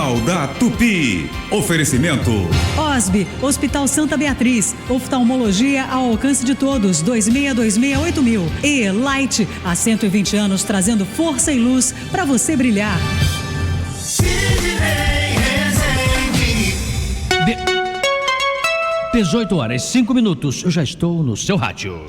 Jornal da Tupi. Oferecimento. OSB, Hospital Santa Beatriz. Oftalmologia ao alcance de todos. 26268000. E Light, há 120 anos trazendo força e luz para você brilhar. 18h05. Eu já estou no seu rádio.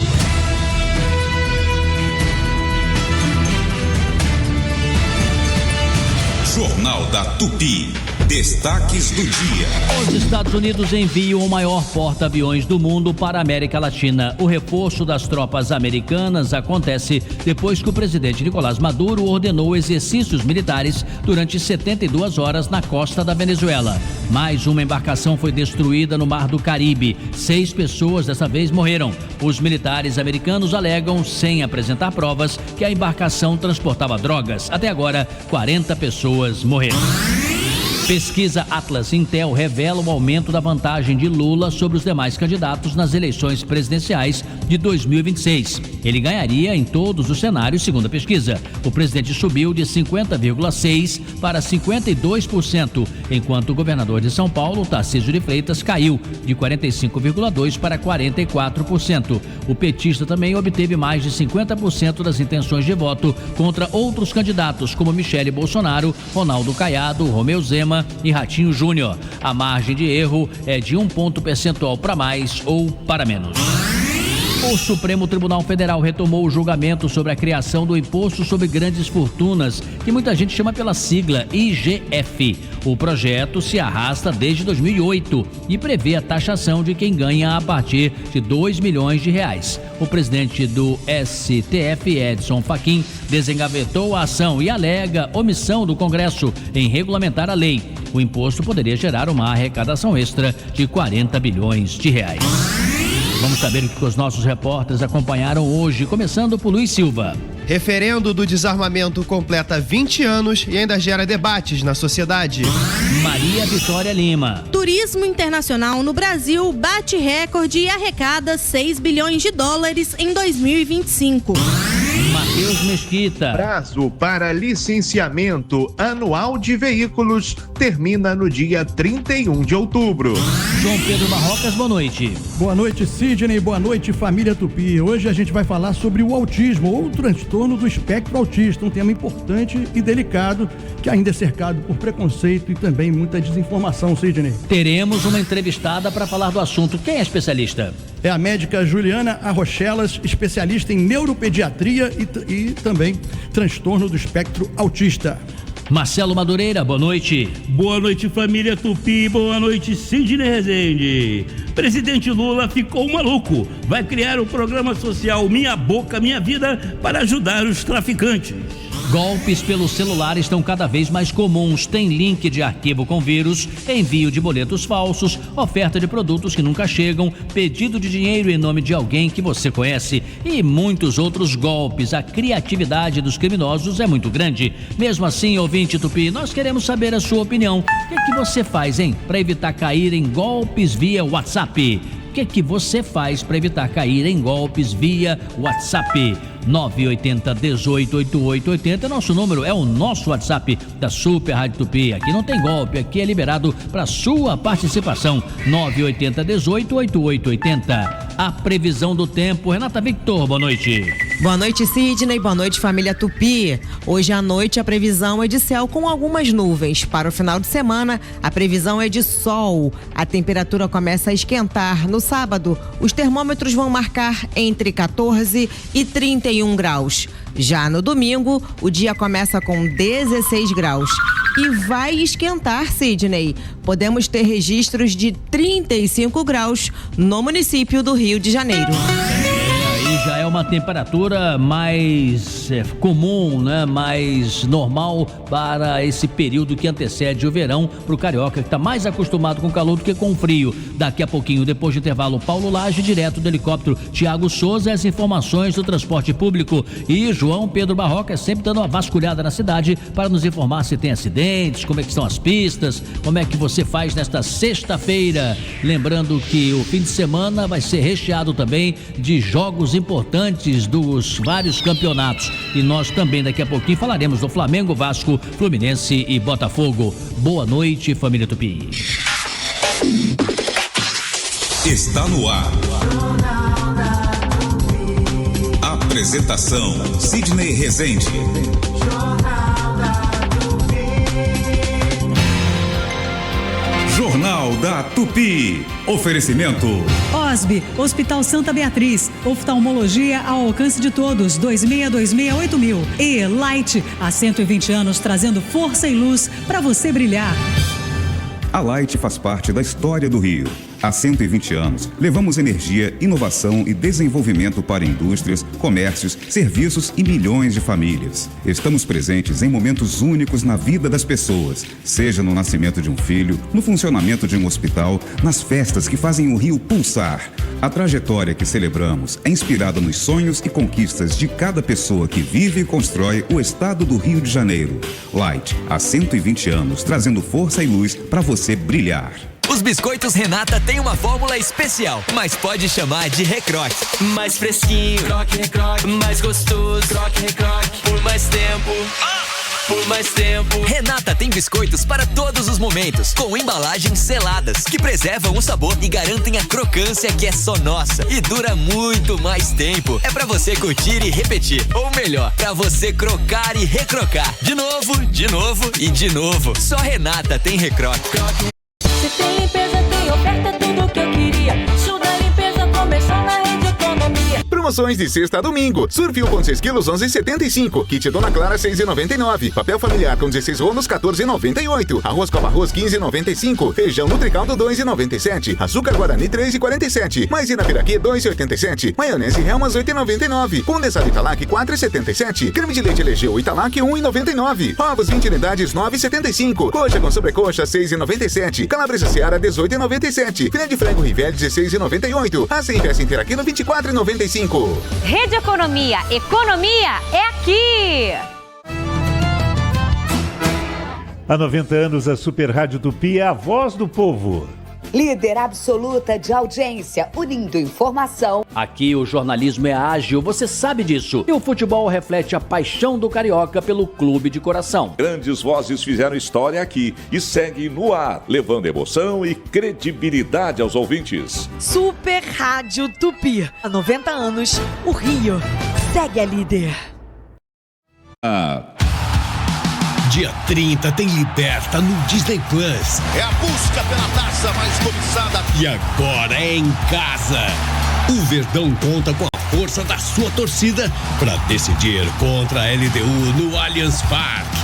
Jornal da Tupi. Destaques do dia. Os Estados Unidos enviam o maior porta-aviões do mundo para a América Latina. O reforço das tropas americanas acontece depois que o presidente Nicolás Maduro ordenou exercícios militares durante 72 horas na costa da Venezuela. Mais uma embarcação foi destruída no Mar do Caribe. 6 pessoas dessa vez morreram. Os militares americanos alegam, sem apresentar provas, que a embarcação transportava drogas. Até agora, 40 pessoas morreram. Pesquisa Atlas Intel revela o aumento da vantagem de Lula sobre os demais candidatos nas eleições presidenciais de 2026. Ele ganharia em todos os cenários, segundo a pesquisa. O presidente subiu de 50,6% para 52%, enquanto o governador de São Paulo, Tarcísio de Freitas, caiu de 45,2% para 44%. O petista também obteve mais de 50% das intenções de voto contra outros candidatos, como Michele Bolsonaro, Ronaldo Caiado, Romeu Zema e Ratinho Júnior. A margem de erro é de 1 ponto percentual para mais ou para menos. O Supremo Tribunal Federal retomou o julgamento sobre a criação do Imposto sobre Grandes Fortunas, que muita gente chama pela sigla IGF. O projeto se arrasta desde 2008 e prevê a taxação de quem ganha a partir de R$2 milhões. O presidente do STF, Edson Fachin, desengavetou a ação e alega omissão do Congresso em regulamentar a lei. O imposto poderia gerar uma arrecadação extra de R$40 bilhões. Vamos saber o que os nossos repórteres acompanharam hoje, começando por Luiz Silva. Referendo do desarmamento completa 20 anos e ainda gera debates na sociedade. Maria Vitória Lima. Turismo internacional no Brasil bate recorde e arrecada US$6 bilhões em 2025. Matheus Mesquita. Prazo para licenciamento anual de veículos termina no dia 31 de outubro. João Pedro Barrocas, boa noite. Boa noite, Sidney. Boa noite, família Tupi. Hoje a gente vai falar sobre o autismo ou o transtorno do espectro autista, um tema importante e delicado que ainda é cercado por preconceito e também muita desinformação, Sidney. Teremos uma entrevistada para falar do assunto. Quem é especialista? É a médica Juliana Arrochelas, especialista em neuropediatria e também transtorno do espectro autista. Marcelo Madureira, boa noite. Boa noite, família Tupi. Boa noite, Sidney Rezende. Presidente Lula ficou maluco. Vai criar o programa social Minha Boca Minha Vida para ajudar os traficantes. Golpes pelo celular estão cada vez mais comuns. Tem link de arquivo com vírus, envio de boletos falsos, oferta de produtos que nunca chegam, pedido de dinheiro em nome de alguém que você conhece e muitos outros golpes. A criatividade dos criminosos é muito grande. Mesmo assim, ouvinte Tupi, nós queremos saber a sua opinião. O que você faz, para evitar cair em golpes via WhatsApp? O que você faz para evitar cair em golpes via WhatsApp? 980-188880, nosso número é o nosso WhatsApp da Super Rádio Tupi. Aqui não tem golpe, aqui é liberado para sua participação. 980-188880. A previsão do tempo, Renata Victor, boa noite. Boa noite, Sidney, boa noite, família Tupi. Hoje à noite a previsão é de céu com algumas nuvens. Para o final de semana, a previsão é de sol. A temperatura começa a esquentar. No sábado, os termômetros vão marcar entre 14 e 31 graus. Já no domingo, o dia começa com 16 graus. E vai esquentar, Sidney. Podemos ter registros de 35 graus no município do Rio de Janeiro. Já é uma temperatura mais comum, mais normal para esse período que antecede o verão para o carioca, que está mais acostumado com calor do que com frio. Daqui a pouquinho, depois do intervalo, Paulo Lage, direto do helicóptero Tiago Souza, as informações do transporte público. E João Pedro Barroca sempre dando uma vasculhada na cidade para nos informar se tem acidentes, como é que estão as pistas, como é que você faz nesta sexta-feira. Lembrando que o fim de semana vai ser recheado também de jogos importantes dos vários campeonatos. E nós também daqui a pouquinho falaremos do Flamengo, Vasco, Fluminense e Botafogo. Boa noite, família Tupi. Está no ar. Apresentação: Sidney Rezende. Jornal da Tupi. Oferecimento: OSB, Hospital Santa Beatriz. Oftalmologia ao alcance de todos. 26268000. E Light, há 120 anos trazendo força e luz para você brilhar. A Light faz parte da história do Rio. Há 120 anos, levamos energia, inovação e desenvolvimento para indústrias, comércios, serviços e milhões de famílias. Estamos presentes em momentos únicos na vida das pessoas, seja no nascimento de um filho, no funcionamento de um hospital, nas festas que fazem o Rio pulsar. A trajetória que celebramos é inspirada nos sonhos e conquistas de cada pessoa que vive e constrói o estado do Rio de Janeiro. Light, há 120 anos, trazendo força e luz para você brilhar. Os biscoitos Renata têm uma fórmula especial, mas pode chamar de recroque. Mais fresquinho, croque, recroque. Mais gostoso, croque, recroque. Por mais tempo, por mais tempo. Renata tem biscoitos para todos os momentos, com embalagens seladas, que preservam o sabor e garantem a crocância que é só nossa e dura muito mais tempo. É pra você curtir e repetir, ou melhor, pra você crocar e recrocar. De novo e de novo. Só Renata tem recroque. Se tem limpeza, tem oferta, tudo que eu queria. Show da limpeza começou na Rede Economia. Promoções de sexta a domingo. Surf 1,6 kg, 11,75. Kit Dona Clara, 6,99. Papel familiar com 16 rolos, 14,98. Arroz Copa Arroz, 15,95. Feijão Nutricaldo, 2,97. Açúcar Guarani, 3,47. Maisena Piraquê, 2,87. Maionese Helmas, 8,99. Condensado Italac, 4,77. Creme de leite Legeu Italac, 1,99. Ovos 20 unidades, 9,75. Coxa com sobrecoxa, 6,97. Calabresa Seara, 18,97. Filé de frango Rivelli, 16,98. A sem peça inteira aqui no 24,95. Rede Economia. Economia é aqui! Há 90 anos, a Super Rádio Tupi é a voz do povo. Líder absoluta de audiência, unindo informação. Aqui o jornalismo é ágil, você sabe disso. E o futebol reflete a paixão do carioca pelo clube de coração. Grandes vozes fizeram história aqui e segue no ar, levando emoção e credibilidade aos ouvintes. Super Rádio Tupi. Há 90 anos, o Rio segue a líder. Dia 30 tem Liberta no Disney Plus. É a busca pela taça mais cobiçada. E agora é em casa. O Verdão conta com a força da sua torcida para decidir contra a LDU no Allianz Parque.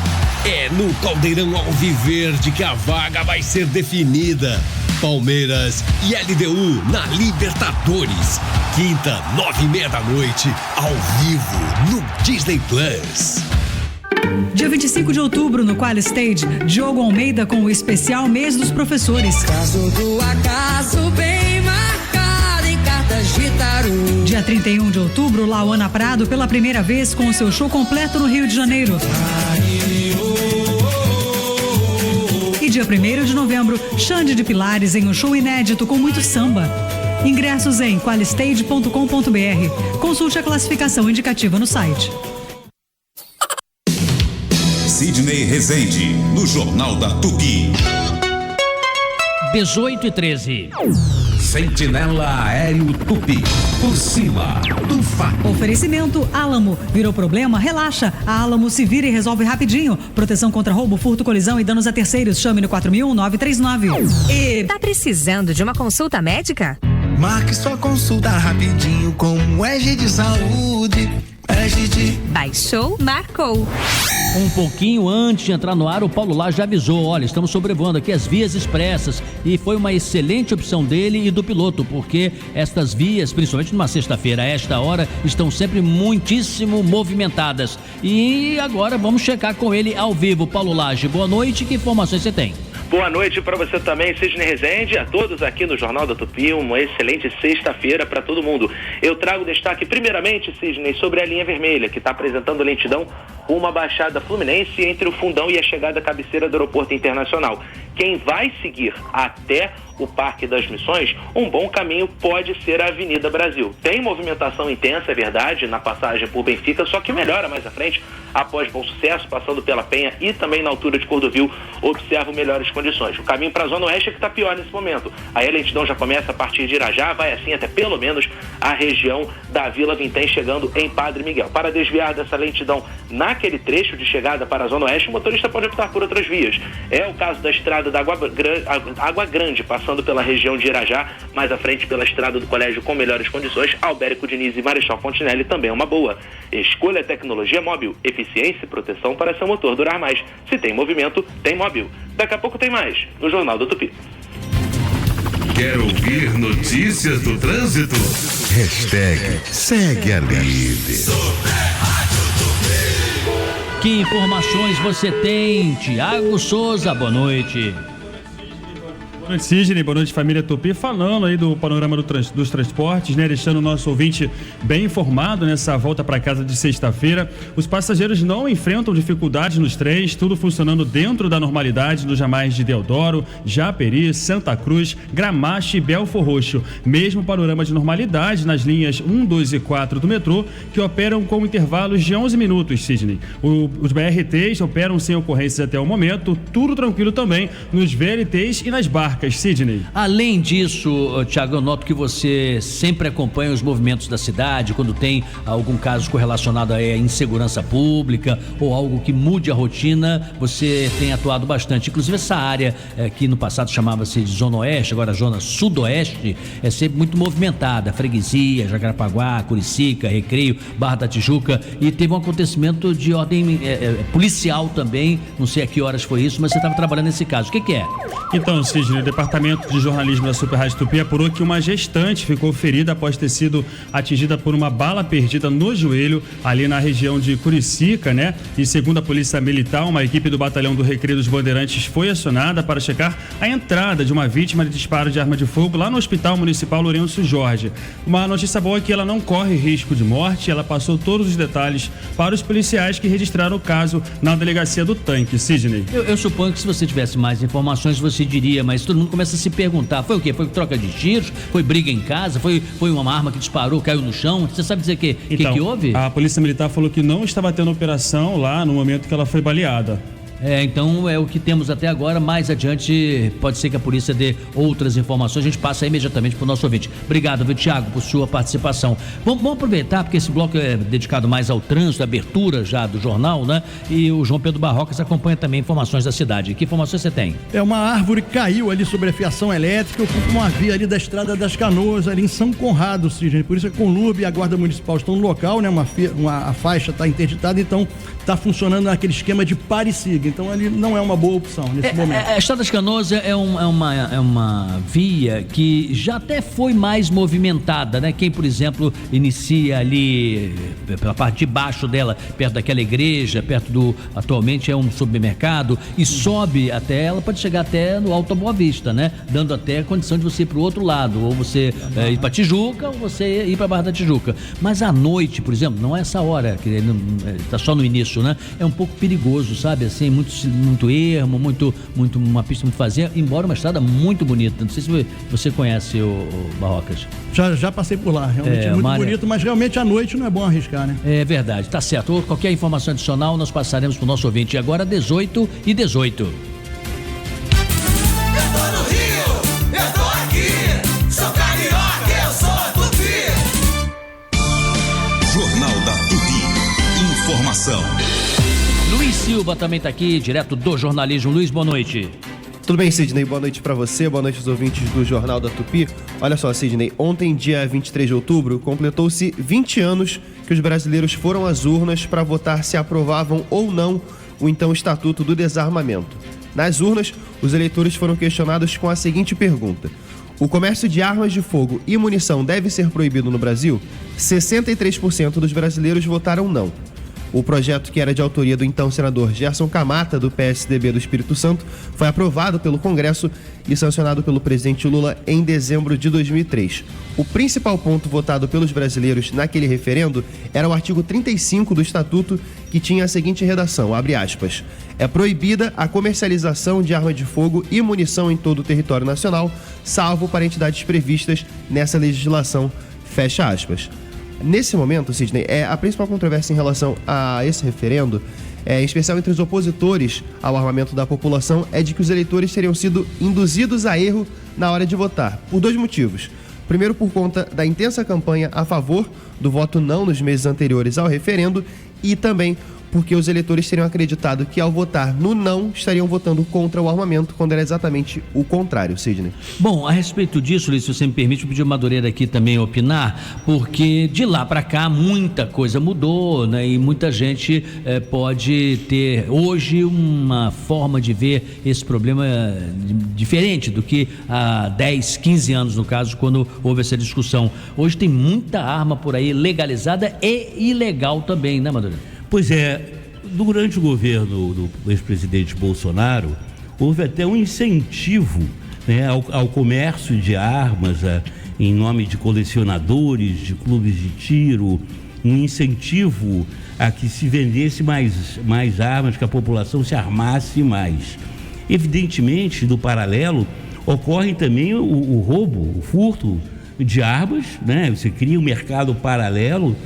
É no Caldeirão Alviverde que a vaga vai ser definida. Palmeiras e LDU na Libertadores. Quinta, 9:30 da noite, ao vivo no Disney Plus. Dia 25 de outubro, no QualiStage, Diogo Almeida com o especial Mês dos Professores. Caso do acaso bem marcado em cartas de tarô. Dia 31 de outubro, Lauana Prado pela primeira vez com o seu show completo no Rio de Janeiro. E dia 1º de novembro, Xande de Pilares em um show inédito com muito samba. Ingressos em qualistage.com.br. Consulte a classificação indicativa no site. Sidney Rezende, no Jornal da Tupi. 18:13. Sentinela Aéreo Tupi, por cima do fato. Oferecimento Álamo. Virou problema? Relaxa. A Álamo se vira e resolve rapidinho. Proteção contra roubo, furto, colisão e danos a terceiros. Chame no 4000-939. Tá precisando de uma consulta médica? Marque sua consulta rapidinho com o EG de Saúde. Baixou, marcou. Um pouquinho antes de entrar no ar, o Paulo Lage já avisou, olha, estamos sobrevoando aqui as vias expressas, e foi uma excelente opção dele e do piloto, porque estas vias, principalmente numa sexta-feira, a esta hora, estão sempre muitíssimo movimentadas. E agora vamos checar com ele ao vivo. Paulo Lage, boa noite, que informações você tem? Boa noite para você também, Sidney Rezende, a todos aqui no Jornal da Tupi, uma excelente sexta-feira para todo mundo. Eu trago destaque primeiramente, Sidney, sobre a linha vermelha, que está apresentando lentidão rumo à Baixada Fluminense entre o Fundão e a chegada à cabeceira do Aeroporto Internacional. Quem vai seguir até o Parque das Missões, um bom caminho pode ser a Avenida Brasil. Tem movimentação intensa, é verdade, na passagem por Benfica, só que melhora mais à frente, após Bom Sucesso, passando pela Penha e também na altura de Cordovil, observo melhores condições. O caminho para a Zona Oeste é que está pior nesse momento. Aí a lentidão já começa a partir de Irajá, vai assim até pelo menos a região da Vila Vintém, chegando em Padre Miguel. Para desviar dessa lentidão naquele trecho de chegada para a Zona Oeste, o motorista pode optar por outras vias. É o caso da estrada da Água Grande, passando pela região de Irajá, mais à frente pela estrada do Colégio com melhores condições, Albérico Diniz e Marechal Fontinelli também é uma boa. Escolha tecnologia móvel, eficiência e proteção para seu motor durar mais. Se tem movimento, tem móvel. Daqui a pouco tem mais, no Jornal do Tupi. Quer ouvir notícias do trânsito? #segue a líder. Que informações você tem? Tiago Souza, boa noite. Boa noite, Sidney. Boa noite, família Tupi. Falando aí do panorama dos transportes, né? Deixando o nosso ouvinte bem informado nessa volta para casa de sexta-feira. Os passageiros não enfrentam dificuldades nos trens, tudo funcionando dentro da normalidade nos ramais de Deodoro, Japeri, Santa Cruz, Gramache e Belfor Roxo. Mesmo panorama de normalidade nas linhas 1, 2 e 4 do metrô, que operam com intervalos de 11 minutos, Sidney. Os BRTs operam sem ocorrências até o momento, tudo tranquilo também nos VLTs e nas barcas. Sidney. Além disso, Tiago, eu noto que você sempre acompanha os movimentos da cidade, quando tem algum caso correlacionado à insegurança pública ou algo que mude a rotina, você tem atuado bastante. Inclusive essa área que no passado chamava-se de Zona Oeste, agora Zona Sudoeste, é sempre muito movimentada. Freguesia, Jacarepaguá, Curicica, Recreio, Barra da Tijuca, e teve um acontecimento de ordem policial também, não sei a que horas foi isso, mas você estava trabalhando nesse caso. O que é? Então, Sidney, o Departamento de Jornalismo da Super Rádio Tupi apurou que uma gestante ficou ferida após ter sido atingida por uma bala perdida no joelho, ali na região de Curicica, né? E segundo a Polícia Militar, uma equipe do Batalhão do Recreio dos Bandeirantes foi acionada para checar a entrada de uma vítima de disparo de arma de fogo lá no Hospital Municipal Lourenço Jorge. Uma notícia boa é que ela não corre risco de morte, ela passou todos os detalhes para os policiais que registraram o caso na delegacia do Tanque. Sidney. Eu suponho que se você tivesse mais informações, você diria, mas todo mundo começa a se perguntar, foi o quê? Foi troca de tiros? Foi briga em casa? Foi uma arma que disparou, caiu no chão? Você sabe dizer que houve? A Polícia Militar falou que não estava tendo operação lá no momento que ela foi baleada. Então é o que temos até agora. Mais adiante pode ser que a polícia dê outras informações. A gente passa imediatamente para o nosso ouvinte. Obrigado, viu, Tiago, por sua participação. Vamos aproveitar, porque esse bloco é dedicado mais ao trânsito, abertura já do jornal, né? E o João Pedro Barrocas acompanha também informações da cidade. Que informações você tem? Uma árvore caiu ali sobre a fiação elétrica, ocupa uma via ali da Estrada das Canoas, ali em São Conrado, Sidney. Por isso a Conlurb e a Guarda Municipal estão no local, né? A faixa está interditada, então está funcionando naquele esquema de pare e siga. Então ali não é uma boa opção nesse momento. A Estrada das Canoas é uma via que já até foi mais movimentada, né? Quem, por exemplo, inicia ali pela parte de baixo dela, perto daquela igreja, atualmente é um supermercado, e sobe até, ela pode chegar até no Alto Boa Vista, né? Dando até a condição de você ir para o outro lado, ou você ir para Tijuca, ou você ir para Barra da Tijuca. Mas à noite, por exemplo, não é essa hora, que está só no início, né? É um pouco perigoso, sabe? Assim, muito ermo, uma pista muito vazia, embora uma estrada muito bonita. Não sei se você conhece o Barrocas. Já passei por lá, realmente é muito bonito, mas realmente à noite não é bom arriscar, né? É verdade, tá certo. Ou qualquer informação adicional nós passaremos para o nosso ouvinte. E agora 18 e 18. Eu tô no Rio, eu tô aqui, sou carioca, eu sou Tupi. Jornal da Tupi. Informação. Luiz Silva também está aqui, direto do jornalismo. Luiz, boa noite. Tudo bem, Sidney? Boa noite para você, boa noite aos ouvintes do Jornal da Tupi. Olha só, Sidney, ontem, dia 23 de outubro, completou-se 20 anos que os brasileiros foram às urnas para votar se aprovavam ou não o então Estatuto do Desarmamento. Nas urnas, os eleitores foram questionados com a seguinte pergunta: o comércio de armas de fogo e munição deve ser proibido no Brasil? 63% dos brasileiros votaram não. O projeto, que era de autoria do então senador Gerson Camata, do PSDB do Espírito Santo, foi aprovado pelo Congresso e sancionado pelo presidente Lula em dezembro de 2003. O principal ponto votado pelos brasileiros naquele referendo era o artigo 35 do Estatuto, que tinha a seguinte redação, abre aspas, é proibida a comercialização de arma de fogo e munição em todo o território nacional, salvo para entidades previstas nessa legislação, fecha aspas. Nesse momento, Sidney, a principal controvérsia em relação a esse referendo, em especial entre os opositores ao armamento da população, é de que os eleitores teriam sido induzidos a erro na hora de votar, por dois motivos. Primeiro, por conta da intensa campanha a favor do voto não nos meses anteriores ao referendo, e também porque os eleitores teriam acreditado que, ao votar no não, estariam votando contra o armamento, quando era exatamente o contrário, Sidney. Bom, a respeito disso, Luiz, se você me permite, eu pedi ao Madureira aqui também opinar, porque de lá para cá muita coisa mudou, né? E muita gente pode ter hoje uma forma de ver esse problema diferente do que há 10, 15 anos, no caso, quando houve essa discussão. Hoje tem muita arma por aí legalizada e ilegal também, né, Madureira? Pois é, durante o governo do ex-presidente Bolsonaro, houve até um incentivo, né, ao comércio de armas, em nome de colecionadores, de clubes de tiro, um incentivo a que se vendesse mais armas, que a população se armasse mais. Evidentemente, do paralelo, ocorre também o roubo, o furto de armas, né? Você cria um mercado paralelo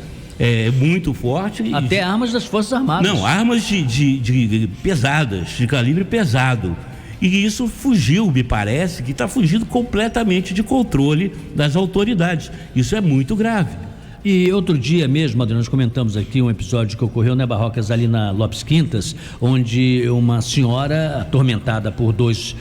muito forte. Até armas das Forças Armadas. Não, armas de pesadas, de calibre pesado. E isso fugiu, me parece, que está fugindo completamente de controle das autoridades. Isso é muito grave. E outro dia mesmo, Adriano, nós comentamos aqui um episódio que ocorreu, né, Barrocas, ali na Lopes Quintas, onde uma senhora atormentada por dois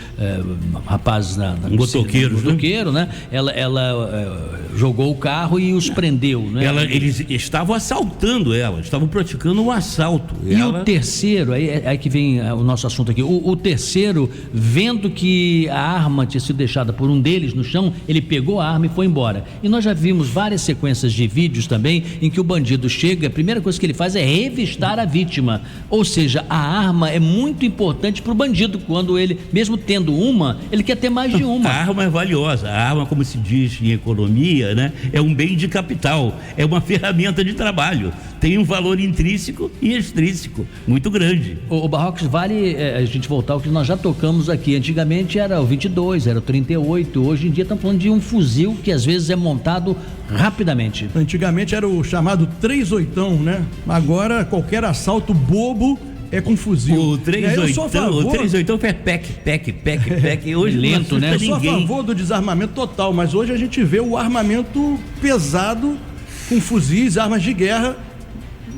rapazes no motoqueiro, né? Ela jogou o carro e os prendeu, né? Eles estavam assaltando ela, estavam praticando um assalto. E o terceiro, aí que vem o nosso assunto aqui, o terceiro, vendo que a arma tinha sido deixada por um deles no chão, ele pegou a arma e foi embora. E nós já vimos várias sequências de vídeos também em que o bandido chega, a primeira coisa que ele faz é revistar a vítima, ou seja, a arma é muito importante para o bandido, quando ele, mesmo tendo uma, ele quer ter mais de uma. A arma é valiosa, a arma, como se diz em economia, né, é um bem de capital, é uma ferramenta de trabalho, tem um valor intrínseco e extrínseco muito grande. O Barrocos, vale a gente voltar ao que nós já tocamos aqui. Antigamente era o 22, era o 38, hoje em dia estamos falando de um fuzil que às vezes é montado rapidamente. Antigamente era o chamado 38, né? Agora qualquer assalto bobo é com fuzil. O 38 é pec. Hoje lento, né? Eu sou a favor do desarmamento total, mas hoje a gente vê o armamento pesado com fuzis, armas de guerra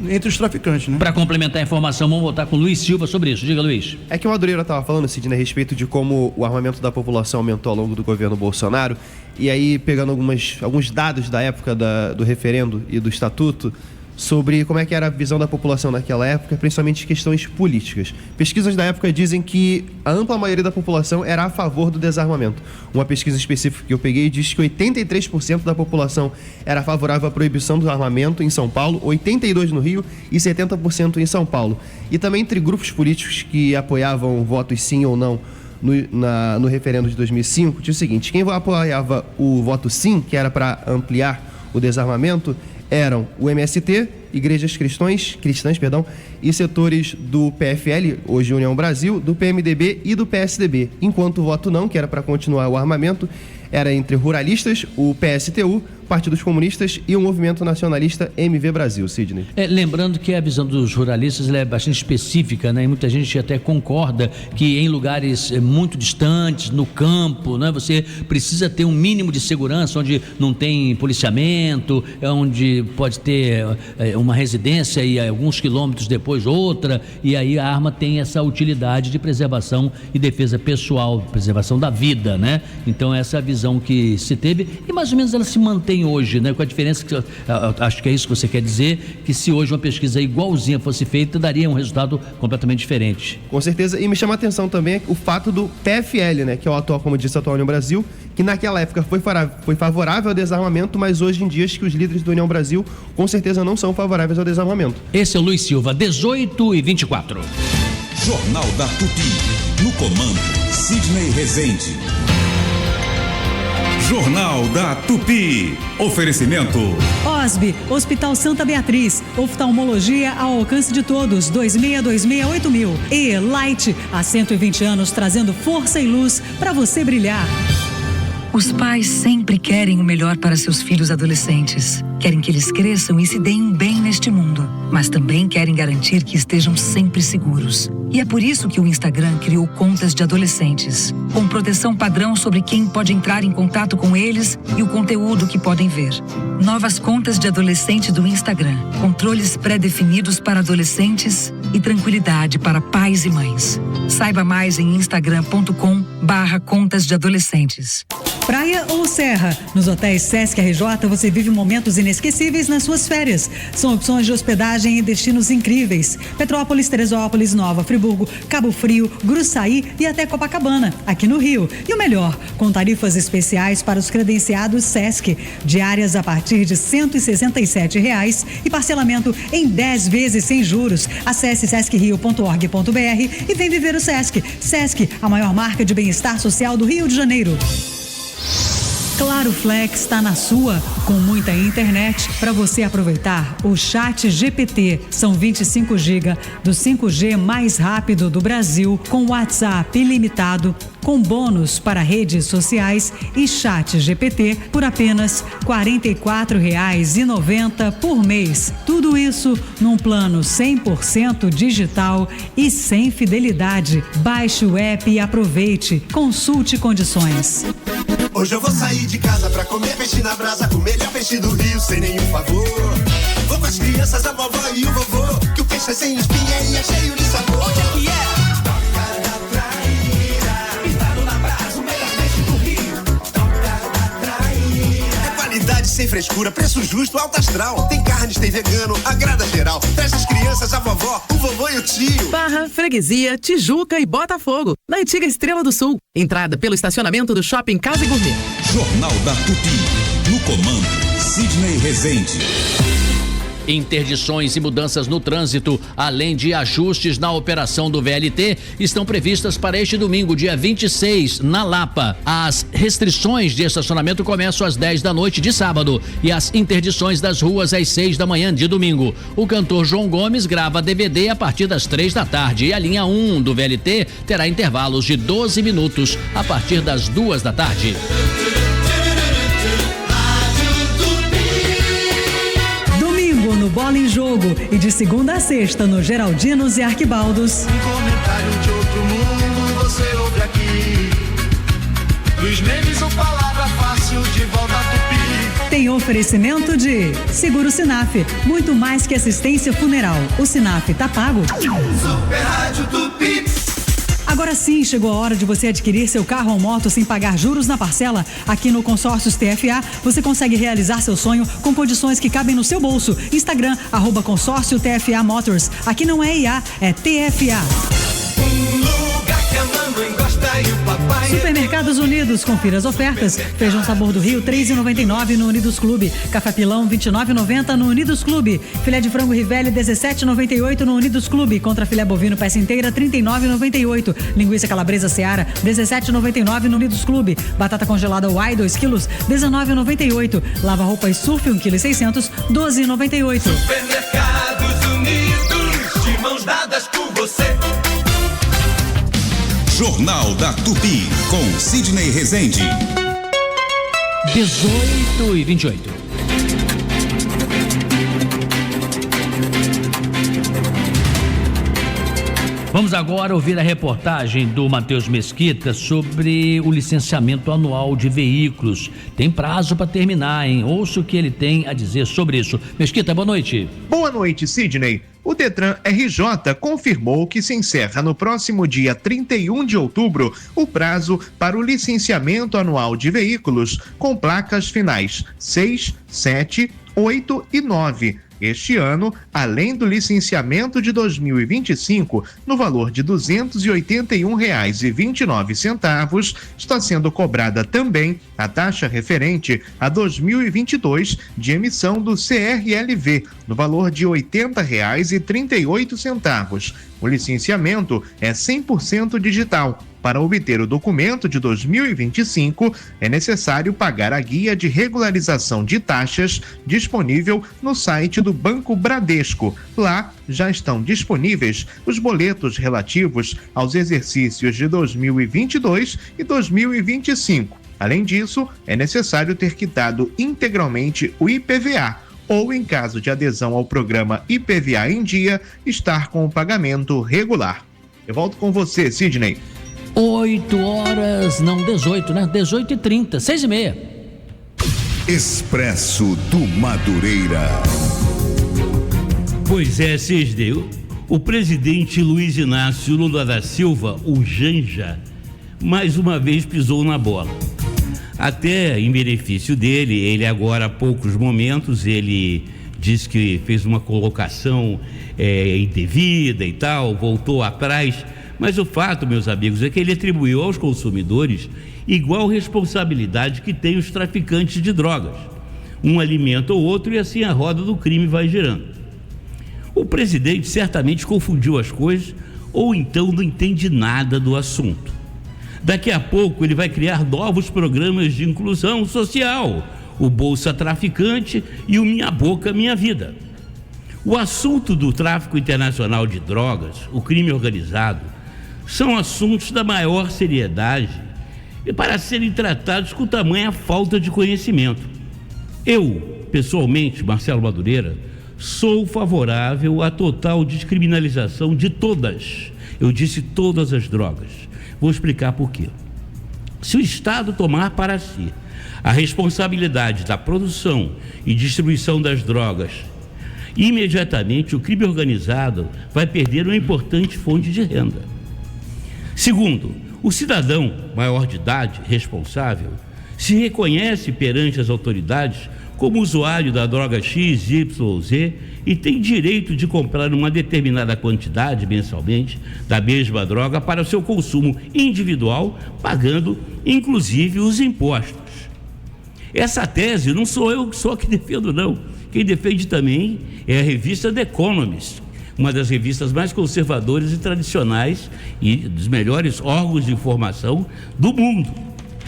entre os traficantes, né? Para complementar a informação, vamos voltar com o Luiz Silva sobre isso. Diga, Luiz. É que o Madureira estava falando, Sidney, a respeito de como o armamento da população aumentou ao longo do governo Bolsonaro, e aí pegando alguns dados da época do referendo e do estatuto, sobre como é que era a visão da população naquela época, principalmente questões políticas. Pesquisas da época dizem que a ampla maioria da população era a favor do desarmamento. Uma pesquisa específica que eu peguei diz que 83% da população era favorável à proibição do armamento em São Paulo, 82% no Rio e 70% em São Paulo. E também entre grupos políticos que apoiavam votos sim ou não no referendo de 2005, tinha o seguinte: quem apoiava o voto sim, que era para ampliar o desarmamento, eram o MST, igrejas cristãs, e setores do PFL, hoje União Brasil, do PMDB e do PSDB. Enquanto o voto não, que era para continuar o armamento, era entre ruralistas, o PSTU, partidos comunistas e o movimento nacionalista MV Brasil, Sidney. Lembrando que a visão dos ruralistas é bastante específica, né? E muita gente até concorda que em lugares muito distantes, no campo, né, você precisa ter um mínimo de segurança, onde não tem policiamento, onde pode ter uma residência e alguns quilômetros depois outra, e aí a arma tem essa utilidade de preservação e defesa pessoal, preservação da vida, né? Então essa é a visão que se teve e mais ou menos ela se mantém tem hoje, né? Com a diferença que acho que é isso que você quer dizer, que se hoje uma pesquisa igualzinha fosse feita, daria um resultado completamente diferente. Com certeza, e me chama a atenção também o fato do PFL, né, que é o atual, como disse, atual União Brasil, que naquela época foi favorável ao desarmamento, mas hoje em dia acho que os líderes da União Brasil com certeza não são favoráveis ao desarmamento. Esse é o Luiz Silva, 18h24. Jornal da Tupi. No comando, Sidney Rezende. Jornal da Tupi. Oferecimento. OSB, Hospital Santa Beatriz. Oftalmologia ao alcance de todos. 26268000. E Light, há 120 anos trazendo força e luz para você brilhar. Os pais sempre querem o melhor para seus filhos adolescentes. Querem que eles cresçam e se deem bem neste mundo, mas também querem garantir que estejam sempre seguros. E é por isso que o Instagram criou contas de adolescentes, com proteção padrão sobre quem pode entrar em contato com eles e o conteúdo que podem ver. Novas contas de adolescente do Instagram, controles pré-definidos para adolescentes e tranquilidade para pais e mães. Saiba mais em instagram.com/contas de adolescentes. Praia ou serra? Nos hotéis Sesc RJ você vive momentos inesquecíveis nas suas férias. São opções de hospedagem em destinos incríveis. Petrópolis, Teresópolis, Nova Friburgo, Cabo Frio, Gruçaí e até Copacabana, aqui no Rio. E o melhor, com tarifas especiais para os credenciados Sesc. Diárias a partir de R$ 167 e parcelamento em 10 vezes sem juros. Acesse sescrio.org.br e vem viver o Sesc. Sesc, a maior marca de bem-estar social do Rio de Janeiro. Claro Flex está na sua, com muita internet para você aproveitar o Chat GPT. São 25 GB do 5G mais rápido do Brasil, com WhatsApp ilimitado, com bônus para redes sociais e Chat GPT por apenas R$ 44,90 por mês. Tudo isso num plano 100% digital e sem fidelidade. Baixe o app e aproveite. Consulte condições. Hoje eu vou sair de casa pra comer peixe na brasa, o melhor peixe do Rio, sem nenhum favor. Vou com as crianças, a vovó e o vovô, que o peixe é sem espinha e é cheio de sabor. Onde é que é? Toca da Traíra, pintado na brasa, o melhor peixe do Rio. Toca da Traíra. É qualidade sem frescura, preço justo, alto astral. Tem carnes, tem vegano, agrada geral. Traz as crianças, a vovó, o vovô e o tio. Barra, Freguesia, Tijuca e Botafogo, na antiga Estrela do Sul. Entrada pelo estacionamento do Shopping Casa e Gourmet. Jornal da Tupi. No comando, Sidney Rezende. Interdições e mudanças no trânsito, além de ajustes na operação do VLT, estão previstas para este domingo, dia 26, na Lapa. As restrições de estacionamento começam às 10 da noite de sábado e as interdições das ruas às 6 da manhã de domingo. O cantor João Gomes grava DVD a partir das 3 da tarde e a linha 1 do VLT terá intervalos de 12 minutos a partir das 2 da tarde. No Bola em Jogo e de segunda a sexta no Geraldinos e Arquibaldos. Um comentário de outro mundo você ouve aqui. Dos memes ou palavra fácil de volta a Tupi. Tem oferecimento de Seguro Sinaf, muito mais que assistência funeral. O Sinaf tá pago. Super Rádio Tupi. Agora sim, chegou a hora de você adquirir seu carro ou moto sem pagar juros na parcela. Aqui no Consórcios TFA, você consegue realizar seu sonho com condições que cabem no seu bolso. Instagram, @consórcio TFA Motors. Aqui não é IA, é TFA. Supermercados Unidos, confira as ofertas. Feijão Sabor do Rio, R$ 3,99 no Unidos Clube. Café Pilão, R$ 29,90 no Unidos Clube. Filé de frango Rivelli, R$ 17,98 no Unidos Clube. Contra filé bovino peça inteira, R$ 39,98. Linguiça calabresa Seara, R$ 17,99 no Unidos Clube. Batata congelada Uai, 2 quilos, R$ 19,98. Lava roupas Surf, 1,6 kg, R$ 12,98. Supermercados Unidos, de mãos dadas por você. Jornal da Tupi, com Sidney Rezende. 18h28. Vamos agora ouvir a reportagem do Matheus Mesquita sobre o licenciamento anual de veículos. Tem prazo para terminar, hein? Ouça o que ele tem a dizer sobre isso. Mesquita, boa noite. Boa noite, Sidney. O Detran RJ confirmou que se encerra no próximo dia 31 de outubro o prazo para o licenciamento anual de veículos com placas finais 6, 7, 8 e 9. Este ano, além do licenciamento de 2025, no valor de R$ 281,29, está sendo cobrada também a taxa referente a 2022 de emissão do CRLV, no valor de R$ 80,38. O licenciamento é 100% digital. Para obter o documento de 2025, é necessário pagar a guia de regularização de taxas disponível no site do Banco Bradesco. Lá já estão disponíveis os boletos relativos aos exercícios de 2022 e 2025. Além disso, é necessário ter quitado integralmente o IPVA, ou, em caso de adesão ao programa IPVA em dia, estar com o pagamento regular. Eu volto com você, Sidney. 8 horas, não, 18, né? 18h30, 6h30. Expresso do Madureira. Pois é, Sidney, o presidente Luiz Inácio Lula da Silva, o Janja, mais uma vez pisou na bola. Até em benefício dele, ele agora há poucos momentos, ele disse que fez uma colocação indevida e tal, voltou atrás. Mas o fato, meus amigos, é que ele atribuiu aos consumidores igual responsabilidade que tem os traficantes de drogas. Um alimenta o outro e assim a roda do crime vai girando. O presidente certamente confundiu as coisas ou então não entende nada do assunto. Daqui a pouco ele vai criar novos programas de inclusão social, o Bolsa Traficante e o Minha Boca Minha Vida. O assunto do tráfico internacional de drogas, o crime organizado, são assuntos da maior seriedade e para serem tratados com tamanha falta de conhecimento. Eu, pessoalmente, Marcelo Madureira, sou favorável à total descriminalização de todas, eu disse todas as drogas. Vou explicar por quê. Se o Estado tomar para si a responsabilidade da produção e distribuição das drogas, imediatamente o crime organizado vai perder uma importante fonte de renda. Segundo, o cidadão maior de idade, responsável, se reconhece perante as autoridades como usuário da droga X, Y ou Z e tem direito de comprar uma determinada quantidade mensalmente da mesma droga para o seu consumo individual, pagando inclusive os impostos. Essa tese não sou eu só que defendo, não. Quem defende também é a revista The Economist, uma das revistas mais conservadoras e tradicionais e dos melhores órgãos de informação do mundo.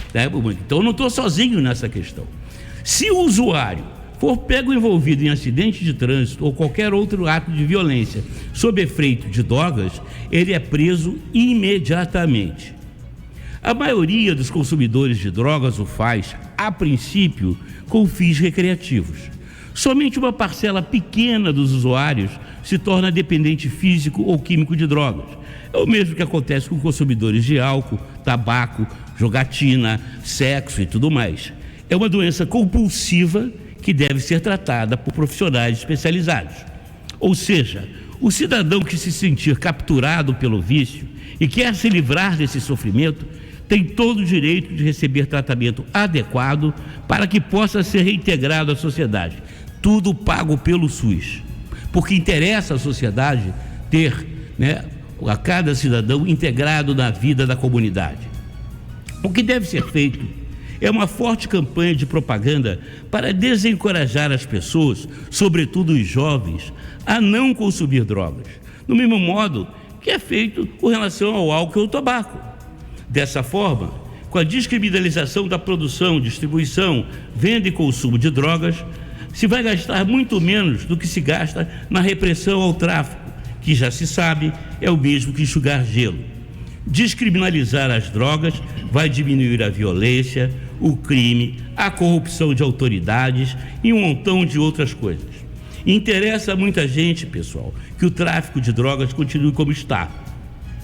Então eu não estou sozinho nessa questão. Se o usuário for pego envolvido em acidente de trânsito ou qualquer outro ato de violência sob efeito de drogas, ele é preso imediatamente. A maioria dos consumidores de drogas o faz, a princípio, com fins recreativos. Somente uma parcela pequena dos usuários se torna dependente físico ou químico de drogas. É o mesmo que acontece com consumidores de álcool, tabaco, jogatina, sexo e tudo mais. É uma doença compulsiva que deve ser tratada por profissionais especializados. Ou seja, o cidadão que se sentir capturado pelo vício e quer se livrar desse sofrimento tem todo o direito de receber tratamento adequado para que possa ser reintegrado à sociedade. Tudo pago pelo SUS, porque interessa à sociedade ter, a cada cidadão integrado na vida da comunidade. O que deve ser feito é uma forte campanha de propaganda para desencorajar as pessoas, sobretudo os jovens, a não consumir drogas, do mesmo modo que é feito com relação ao álcool e ao tabaco. Dessa forma, com a descriminalização da produção, distribuição, venda e consumo de drogas, se vai gastar muito menos do que se gasta na repressão ao tráfico, que já se sabe é o mesmo que enxugar gelo. Descriminalizar as drogas vai diminuir a violência, o crime, a corrupção de autoridades e um montão de outras coisas. Interessa a muita gente, pessoal, que o tráfico de drogas continue como está.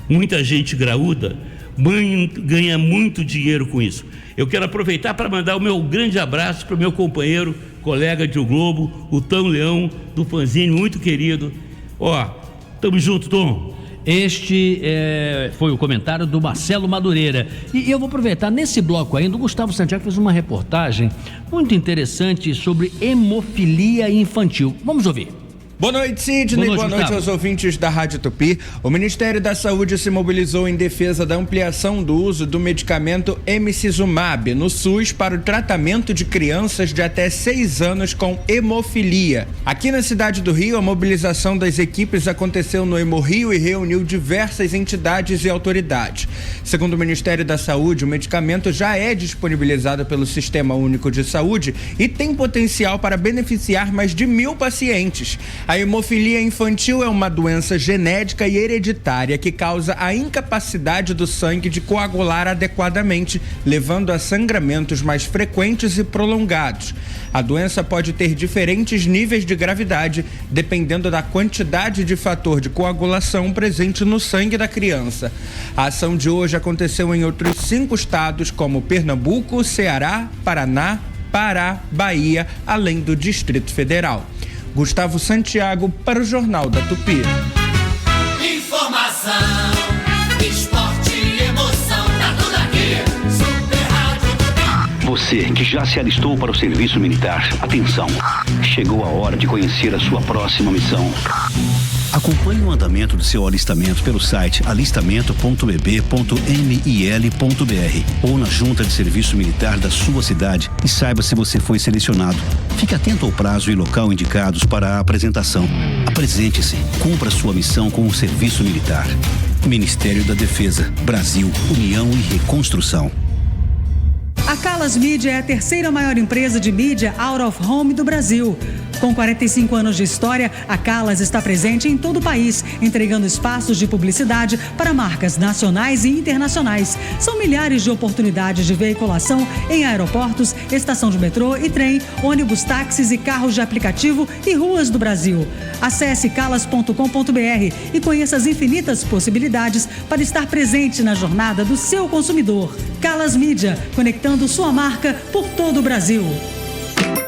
Muita gente graúda ganha muito dinheiro com isso. Eu quero aproveitar para mandar o meu grande abraço para o meu companheiro, colega de O Globo, o Tom Leão, do fanzine, muito querido. Tamo junto, Tom. Este foi o comentário do Marcelo Madureira. E eu vou aproveitar, nesse bloco ainda, o Gustavo Santiago fez uma reportagem muito interessante sobre hemofilia infantil. Vamos ouvir. Boa noite, Sidney. Boa noite aos ouvintes da Rádio Tupi. O Ministério da Saúde se mobilizou em defesa da ampliação do uso do medicamento Emicizumab no SUS para o tratamento de crianças de até 6 anos com hemofilia. Aqui na cidade do Rio, a mobilização das equipes aconteceu no Hemorrio e reuniu diversas entidades e autoridades. Segundo o Ministério da Saúde, o medicamento já é disponibilizado pelo Sistema Único de Saúde e tem potencial para beneficiar mais de 1.000 pacientes. A hemofilia infantil é uma doença genética e hereditária que causa a incapacidade do sangue de coagular adequadamente, levando a sangramentos mais frequentes e prolongados. A doença pode ter diferentes níveis de gravidade, dependendo da quantidade de fator de coagulação presente no sangue da criança. A ação de hoje aconteceu em outros 5 estados, como Pernambuco, Ceará, Paraná, Pará, Bahia, além do Distrito Federal. Gustavo Santiago para o Jornal da Tupi. Informação, esporte e emoção, tá tudo aqui. Super Rádio Tupi. Você que já se alistou para o serviço militar, atenção, chegou a hora de conhecer a sua próxima missão. Acompanhe o andamento do seu alistamento pelo site alistamento.bb.mil.br ou na junta de serviço militar da sua cidade e saiba se você foi selecionado. Fique atento ao prazo e local indicados para a apresentação. Apresente-se, cumpra sua missão com o serviço militar. Ministério da Defesa, Brasil, União e Reconstrução. A Calas Mídia é a 3ª maior empresa de mídia out of home do Brasil. Com 45 anos de história, a Calas está presente em todo o país, entregando espaços de publicidade para marcas nacionais e internacionais. São milhares de oportunidades de veiculação em aeroportos, estação de metrô e trem, ônibus, táxis e carros de aplicativo e ruas do Brasil. Acesse calas.com.br e conheça as infinitas possibilidades para estar presente na jornada do seu consumidor. Calas Mídia, conectando sua marca por todo o Brasil.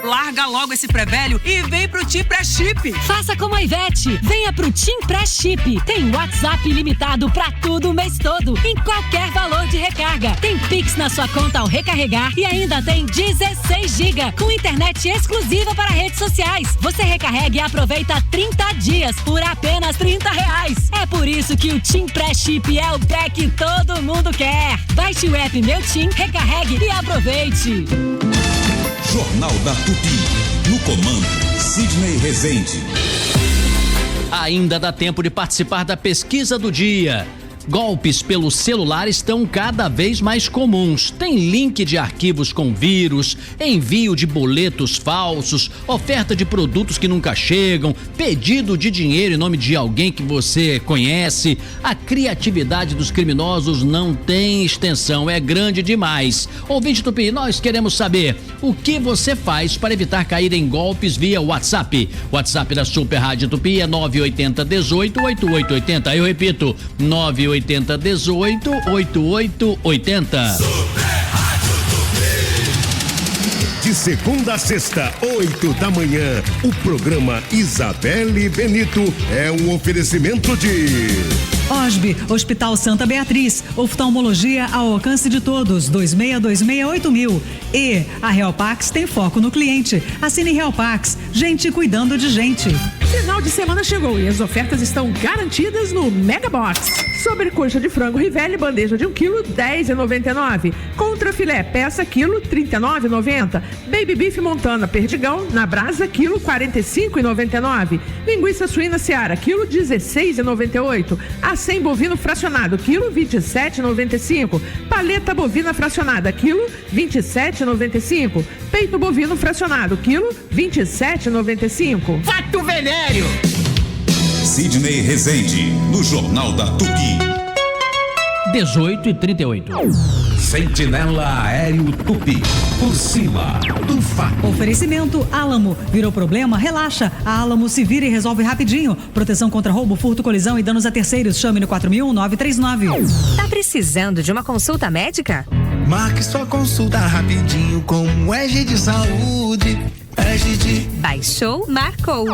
Larga logo esse pré-velho e vem pro Tim Pré-Chip. Faça como a Ivete, venha pro Tim Pré-Chip. Tem WhatsApp ilimitado pra tudo o mês todo, em qualquer valor de recarga. Tem Pix na sua conta ao recarregar e ainda tem 16 GB com internet exclusiva para redes sociais. Você recarrega e aproveita 30 dias por apenas R$30. É por isso que o Tim Pré-Chip é o pré que todo mundo quer. Baixe o app Meu Tim, recarregue e aproveite. Jornal da Tupi. No comando, Sidney Rezende. Ainda dá tempo de participar da pesquisa do dia. Golpes pelo celular estão cada vez mais comuns. Tem link de arquivos com vírus, envio de boletos falsos, oferta de produtos que nunca chegam, pedido de dinheiro em nome de alguém que você conhece. A criatividade dos criminosos não tem extensão, é grande demais. Ouvinte Tupi, nós queremos saber o que você faz para evitar cair em golpes via WhatsApp. WhatsApp da Super Rádio Tupi é 980 18 8880. Eu repito, 980 18 8880. De segunda a sexta, 8 da manhã, o programa Isabelle Benito é um oferecimento de OSB, Hospital Santa Beatriz, oftalmologia ao alcance de todos, 26268000. E a Realpax tem foco no cliente. Assine Realpax, gente cuidando de gente. Final de semana chegou e as ofertas estão garantidas no Mega Box. Sobrecoxa de frango Rivelli, bandeja de 1 kg, R$10,99. Contra filé, peça quilo, R$39,90. Baby Beef Montana Perdigão, na brasa, quilo, R$45,99. Linguiça suína Seara, quilo, R$16,98. Acém bovino fracionado, quilo, R$27,95. Paleta bovina fracionada, quilo, R$27,95. Peito bovino fracionado, quilo, R$27,95. Fato Venério. Sidney Rezende, no Jornal da Tupi. 18h38. Sentinela Aéreo Tupi. Por cima do fato. Oferecimento Álamo. Virou problema? Relaxa. A Álamo se vira e resolve rapidinho. Proteção contra roubo, furto, colisão e danos a terceiros. Chame no 4000-939. Tá precisando de uma consulta médica? Marque sua consulta rapidinho com o EG de Saúde. EG. Baixou, marcou.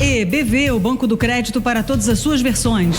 EBV, o Banco do Crédito para todas as suas versões.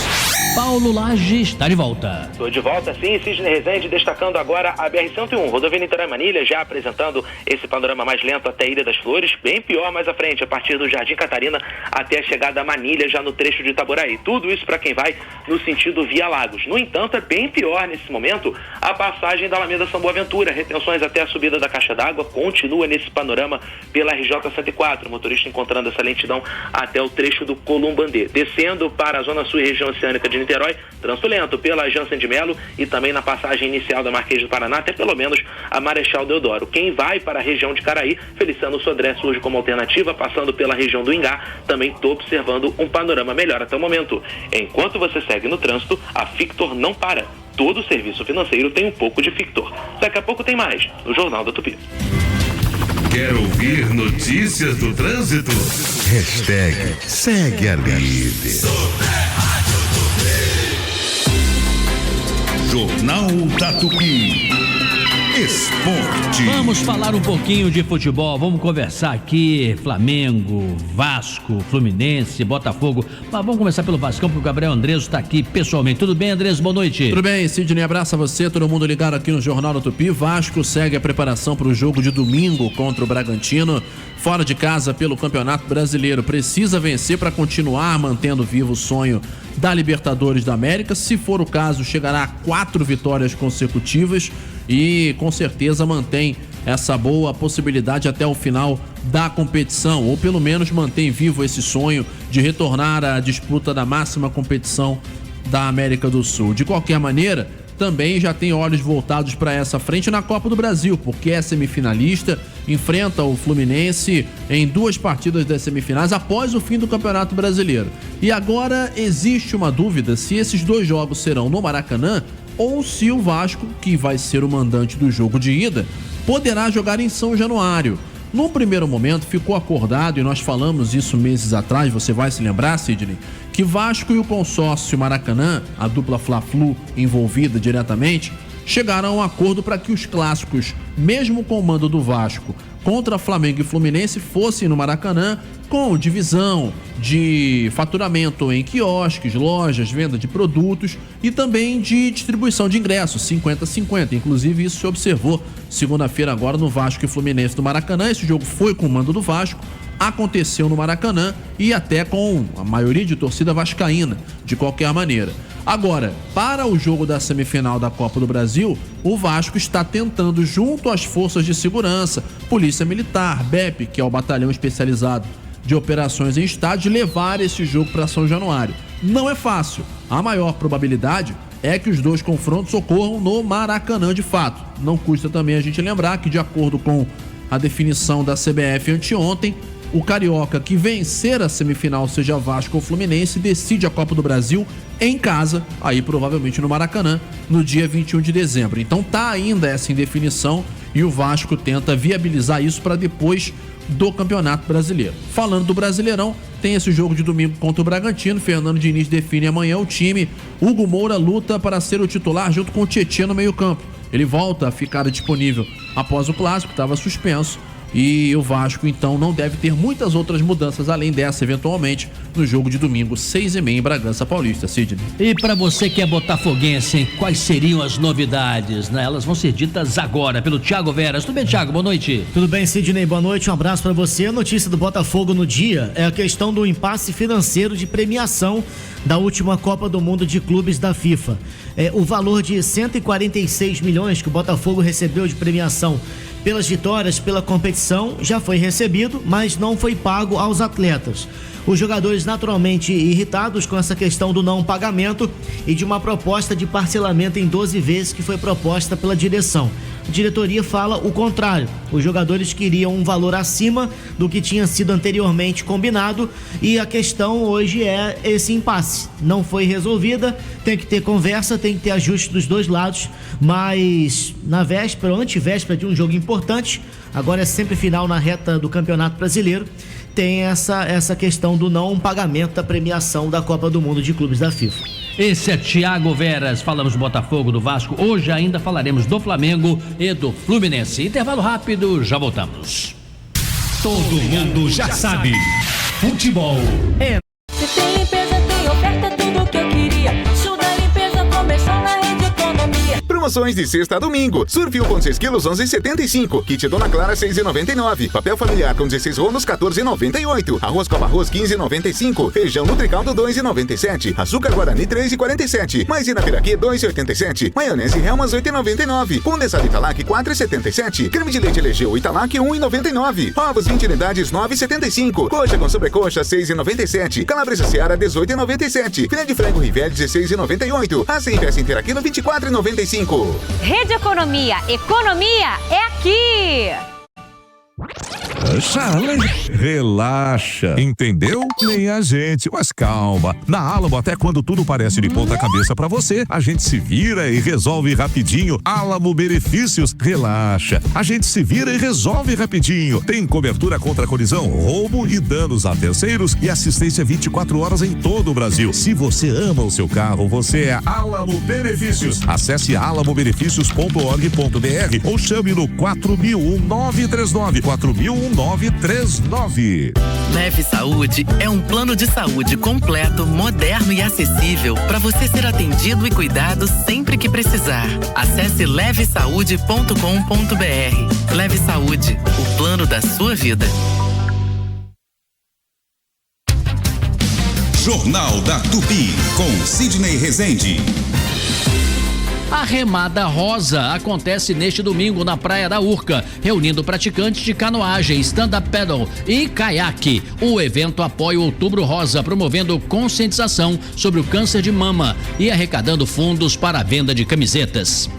Paulo Lage está de volta. Estou de volta, sim, Sidney Rezende, destacando agora a BR-101, rodovia Niterói-Manilha, já apresentando esse panorama mais lento até a Ilha das Flores, bem pior mais à frente, a partir do Jardim Catarina até a chegada a Manilha, já no trecho de Itaboraí. Tudo isso para quem vai no sentido Via Lagos. No entanto, é bem pior nesse momento a passagem da Alameda São Boaventura, retenções até a subida da Caixa d'Água, continua nesse panorama pela RJ-104, o motorista encontrando essa lentidão até o trecho do Columbandê. Descendo para a Zona Sul e região oceânica de Niterói, trânsito lento pela Jansen de Melo e também na passagem inicial da Marquês do Paraná, até pelo menos a Marechal Deodoro. Quem vai para a região de Caraí, Feliciano Sodré surge como alternativa, passando pela região do Ingá, também estou observando um panorama melhor até o momento. Enquanto você segue no trânsito, a Fictor não para. Todo serviço financeiro tem um pouco de Fictor. Daqui a pouco tem mais, no Jornal da Tupi. Quer ouvir notícias do trânsito? Hashtag segue a líder. Jornal da Tupi. Esporte. Vamos falar um pouquinho de futebol, vamos conversar aqui, Flamengo, Vasco, Fluminense, Botafogo, mas vamos começar pelo Vascão, porque o Gabriel Andreso está aqui pessoalmente. Tudo bem, Andreso? Boa noite. Tudo bem, Sidney, abraço a você, todo mundo ligado aqui no Jornal da Tupi. Vasco segue a preparação para o jogo de domingo contra o Bragantino, fora de casa pelo Campeonato Brasileiro. Precisa vencer para continuar mantendo vivo o sonho da Libertadores da América. Se for o caso, chegará a 4 vitórias consecutivas e com certeza mantém essa boa possibilidade até o final da competição, ou pelo menos mantém vivo esse sonho de retornar à disputa da máxima competição da América do Sul. De qualquer maneira, também já tem olhos voltados para essa frente na Copa do Brasil, porque é semifinalista, enfrenta o Fluminense em 2 partidas das semifinais após o fim do Campeonato Brasileiro. E agora existe uma dúvida se esses 2 jogos serão no Maracanã ou se o Vasco, que vai ser o mandante do jogo de ida, poderá jogar em São Januário. Num primeiro momento ficou acordado, e nós falamos isso meses atrás, você vai se lembrar, Sidney, que Vasco e o consórcio Maracanã, a dupla Fla-Flu envolvida diretamente, chegaram a um acordo para que os clássicos, mesmo com o mando do Vasco, contra Flamengo e Fluminense, fossem no Maracanã, com divisão de faturamento em quiosques, lojas, venda de produtos e também de distribuição de ingressos, 50-50. Inclusive isso se observou segunda-feira agora no Vasco e Fluminense do Maracanã. Esse jogo foi com o mando do Vasco, aconteceu no Maracanã e até com a maioria de torcida vascaína, de qualquer maneira. Agora, para o jogo da semifinal da Copa do Brasil, o Vasco está tentando, junto às forças de segurança, Polícia Militar, BEP, que é o batalhão especializado de operações em estádio, levar esse jogo para São Januário. Não é fácil. A maior probabilidade é que os 2 confrontos ocorram no Maracanã de fato. Não custa também a gente lembrar que, de acordo com a definição da CBF anteontem, o carioca que vencer a semifinal, seja Vasco ou Fluminense, decide a Copa do Brasil em casa, aí provavelmente no Maracanã, no dia 21 de dezembro. Então tá ainda essa indefinição e o Vasco tenta viabilizar isso para depois do Campeonato Brasileiro. Falando do Brasileirão, tem esse jogo de domingo contra o Bragantino. Fernando Diniz define amanhã o time. Hugo Moura luta para ser o titular junto com o Tietê no meio-campo. Ele volta a ficar disponível após o clássico, estava suspenso. E o Vasco, então, não deve ter muitas outras mudanças, além dessa, eventualmente, no jogo de domingo, 6h30 em Bragança Paulista. Sidney. E para você que é botafoguense, hein, quais seriam as novidades? Né? Elas vão ser ditas agora pelo Thiago Veras. Tudo bem, Thiago? Boa noite. Tudo bem, Sidney? Boa noite, um abraço para você. A notícia do Botafogo no dia é a questão do impasse financeiro de premiação da última Copa do Mundo de Clubes da FIFA. O valor de 146 milhões que o Botafogo recebeu de premiação pelas vitórias pela competição já foi recebido, mas não foi pago aos atletas. Os jogadores naturalmente irritados com essa questão do não pagamento e de uma proposta de parcelamento em 12 vezes que foi proposta pela direção. a diretoria fala o contrário. Os jogadores queriam um valor acima do que tinha sido anteriormente combinado e a questão hoje é esse impasse. Não foi resolvida, tem que ter conversa, tem que ter ajuste dos dois lados, mas na véspera ou antevéspera de um jogo importante, agora é sempre final na reta do Campeonato Brasileiro, tem essa questão do não pagamento da premiação da Copa do Mundo de Clubes da FIFA. Esse é Thiago Veras, falamos do Botafogo, do Vasco, hoje ainda falaremos do Flamengo e do Fluminense. Intervalo rápido, já voltamos. Todo mundo já sabe. Futebol. Se tem limpeza, tem oferta, tudo que eu queria. Show da limpeza começou na Rede Economia. Promoções de sexta a domingo. Surf 1,6 kg, 11,75. Kit Dona Clara, 6,99. Papel familiar com 16 rolos, 14,98. Arroz Copa Arroz, 15,95. Feijão Nutricaldo, 2,97. Açúcar Guarani, 3,47. Maisena Piraquê, 2,87. Maionese Helmas, 8,99. Condensado Italac, 4,77. Creme de leite Legeu Italac, 1,99. Ovos 20 unidades, 9,75. Coxa com sobrecoxa, 6,97. Calabresa Seara, 18,97. Filé de frango Rivel, 16,98. Assim peça inteira quilo, 24,95. Rede Economia. Economia é aqui. Relaxa, entendeu? Nem a gente, mas calma. Na Álamo, até quando tudo parece de ponta cabeça pra você, a gente se vira e resolve rapidinho. Álamo Benefícios, relaxa. A gente se vira e resolve rapidinho. Tem cobertura contra colisão, roubo e danos a terceiros e assistência 24 horas em todo o Brasil. Se você ama o seu carro, você é Álamo Benefícios. Acesse alamobenefícios.org.br ou chame no 4001-939. 4001-939. Leve Saúde é um plano de saúde completo, moderno e acessível para você ser atendido e cuidado sempre que precisar. Acesse levesaude.com.br. Leve Saúde, o plano da sua vida. Jornal da Tupi, com Sidney Rezende. A Remada Rosa acontece neste domingo na Praia da Urca, reunindo praticantes de canoagem, stand-up paddle e caiaque. O evento apoia o Outubro Rosa, promovendo conscientização sobre o câncer de mama e arrecadando fundos para a venda de camisetas.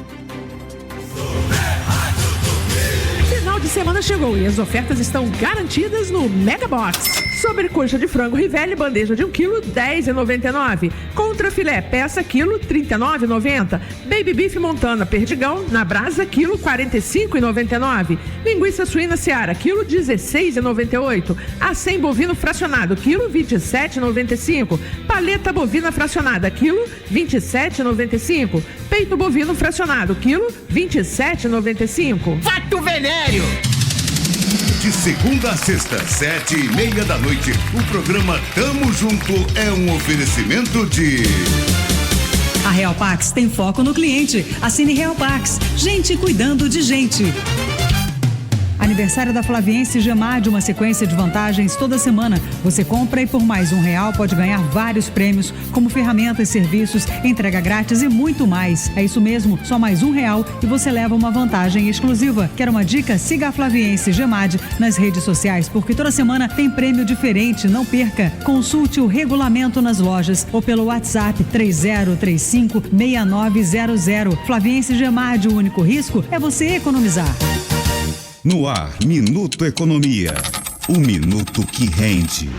Final de semana chegou e as ofertas estão garantidas no Mega Box. Sobrecoxa de frango Rivelli, bandeja de 1 kg, 10,99. Contra filé, peça quilo, 39,90. Baby Beef Montana Perdigão, na brasa, quilo, 45,99. Linguiça suína Seara, quilo, 16,98. Acém bovino fracionado, quilo, 27,95. Paleta bovina fracionada, quilo, 27,95. Peito bovino fracionado, quilo, 27,95. Fato Venéreo! De segunda a sexta, 7:30 da noite, o programa Tamo Junto é um oferecimento de... A Real Pax tem foco no cliente. Assine Real Pax. Gente cuidando de gente. Aniversário da Flaviense Gemad, uma sequência de vantagens toda semana. Você compra e por mais R$1 pode ganhar vários prêmios, como ferramentas, serviços, entrega grátis e muito mais. É isso mesmo, só mais R$1 e você leva uma vantagem exclusiva. Quer uma dica? Siga a Flaviense Gemad nas redes sociais, porque toda semana tem prêmio diferente. Não perca. Consulte o regulamento nas lojas ou pelo WhatsApp 3035-6900. Flaviense Gemad, o único risco é você economizar. No ar, Minuto Economia. O minuto que rende.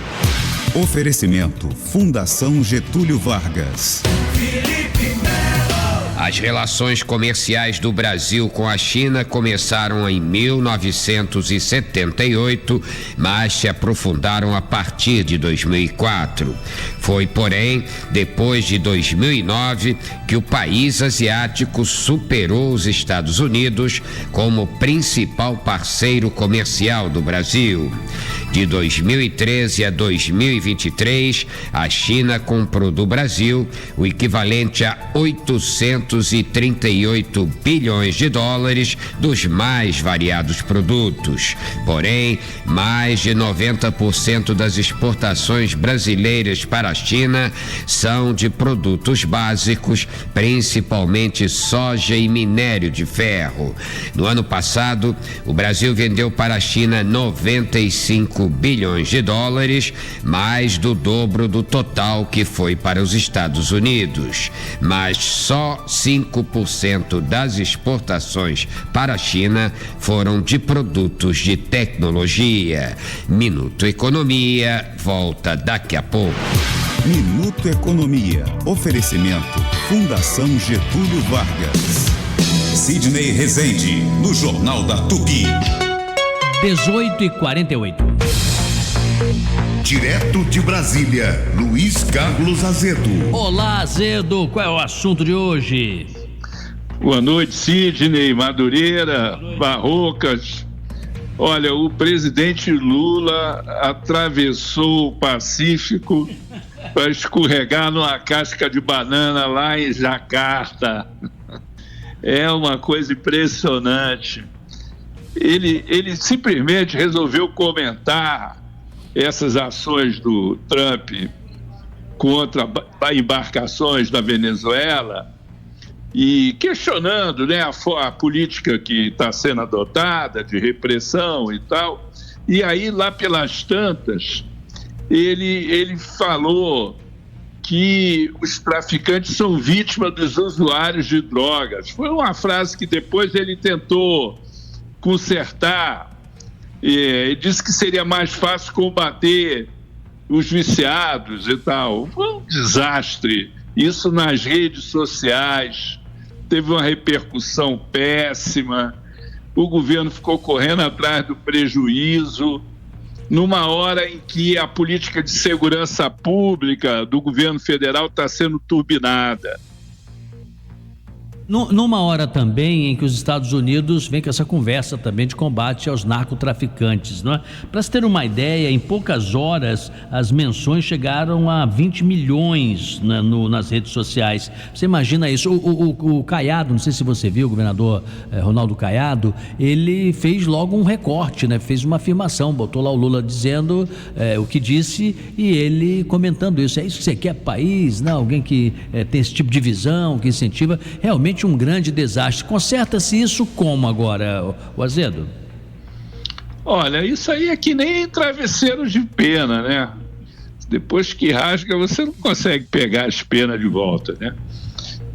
Oferecimento Fundação Getúlio Vargas. As relações comerciais do Brasil com a China começaram em 1978, mas se aprofundaram a partir de 2004. Foi, porém, depois de 2009 que o país asiático superou os Estados Unidos como principal parceiro comercial do Brasil. De 2013 a 2023, a China comprou do Brasil o equivalente a 838 bilhões de dólares dos mais variados produtos. Porém, mais de 90% das exportações brasileiras para a China são de produtos básicos, principalmente soja e minério de ferro. No ano passado, o Brasil vendeu para a China 95 5 bilhões de dólares, mais do dobro do total que foi para os Estados Unidos. Mas só 5% das exportações para a China foram de produtos de tecnologia. Minuto Economia volta daqui a pouco. Minuto Economia. Oferecimento Fundação Getúlio Vargas. Sidney Rezende, no Jornal da Tupi. 18h48. Direto de Brasília, Luiz Carlos Azedo. Olá, Azedo, qual é o assunto de hoje? Boa noite, Sidney, Madureira, Barrocas. Olha, o presidente Lula atravessou o Pacífico para escorregar numa casca de banana lá em Jacarta. É uma coisa impressionante. Ele simplesmente resolveu comentar essas ações do Trump contra embarcações da Venezuela e questionando, né, a política que está sendo adotada de repressão e tal. E aí, lá pelas tantas, ele falou que os traficantes são vítimas dos usuários de drogas. Foi uma frase que depois ele tentou consertar, e disse que seria mais fácil combater os viciados e tal. Foi um desastre. Isso nas redes sociais teve uma repercussão péssima. O governo ficou correndo atrás do prejuízo, numa hora em que a política de segurança pública do governo federal está sendo turbinada. Numa hora também em que os Estados Unidos vem com essa conversa também de combate aos narcotraficantes, não é? Para se ter uma ideia, em poucas horas as menções chegaram a 20 milhões nas redes sociais. Você imagina isso? O Caiado, não sei se você viu, o governador Ronaldo Caiado, ele fez logo um recorte, né? Fez uma afirmação, botou lá o Lula dizendo o que disse e ele comentando isso. É isso que você quer, país? Não, alguém que tem esse tipo de visão, que incentiva. Realmente um grande desastre. Conserta-se isso como agora, o Azedo? Olha, isso aí é que nem travesseiro de pena, né? Depois que rasga, você não consegue pegar as penas de volta, né?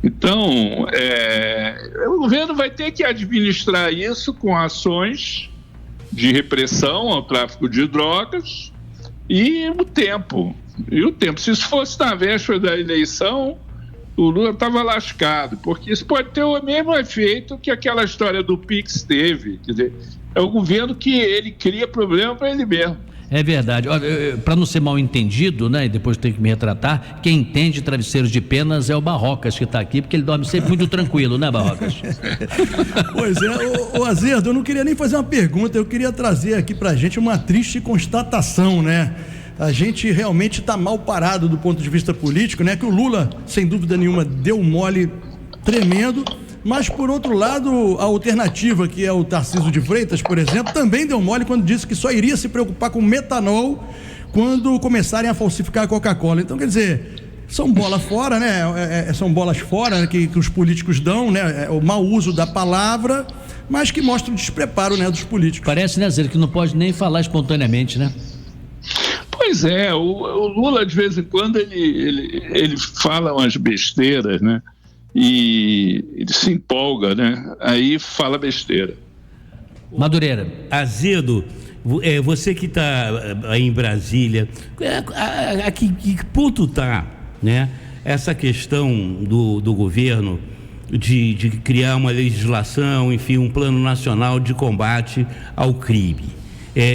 Então, o governo vai ter que administrar isso com ações de repressão ao tráfico de drogas e o tempo. Se isso fosse na véspera da eleição, o Lula estava lascado, porque isso pode ter o mesmo efeito que aquela história do Pix teve. Quer dizer, é o governo que ele cria problema para ele mesmo. É verdade. Para não ser mal entendido, né, e depois ter que me retratar, quem entende travesseiros de penas é o Barrocas, que está aqui, porque ele dorme sempre muito tranquilo, né, Barrocas? Pois é, o Azedo, eu não queria nem fazer uma pergunta, eu queria trazer aqui para a gente uma triste constatação, né? A gente realmente está mal parado do ponto de vista político, né? Que o Lula, sem dúvida nenhuma, deu um mole tremendo, mas por outro lado, a alternativa, que é o Tarcísio de Freitas, por exemplo, também deu mole quando disse que só iria se preocupar com metanol quando começarem a falsificar a Coca-Cola. Então, quer dizer, são bolas fora, né? São bolas fora, né? que os políticos dão, né? O mau uso da palavra, mas que mostra o despreparo, né, dos políticos. Parece, né, Zé, que não pode nem falar espontaneamente, né? Pois é, o Lula de vez em quando ele fala umas besteiras, né? E ele se empolga, né? Aí fala besteira. Madureira. Azedo, você que está aí em Brasília, a que ponto está, né, essa questão do governo de criar uma legislação, enfim, um plano nacional de combate ao crime?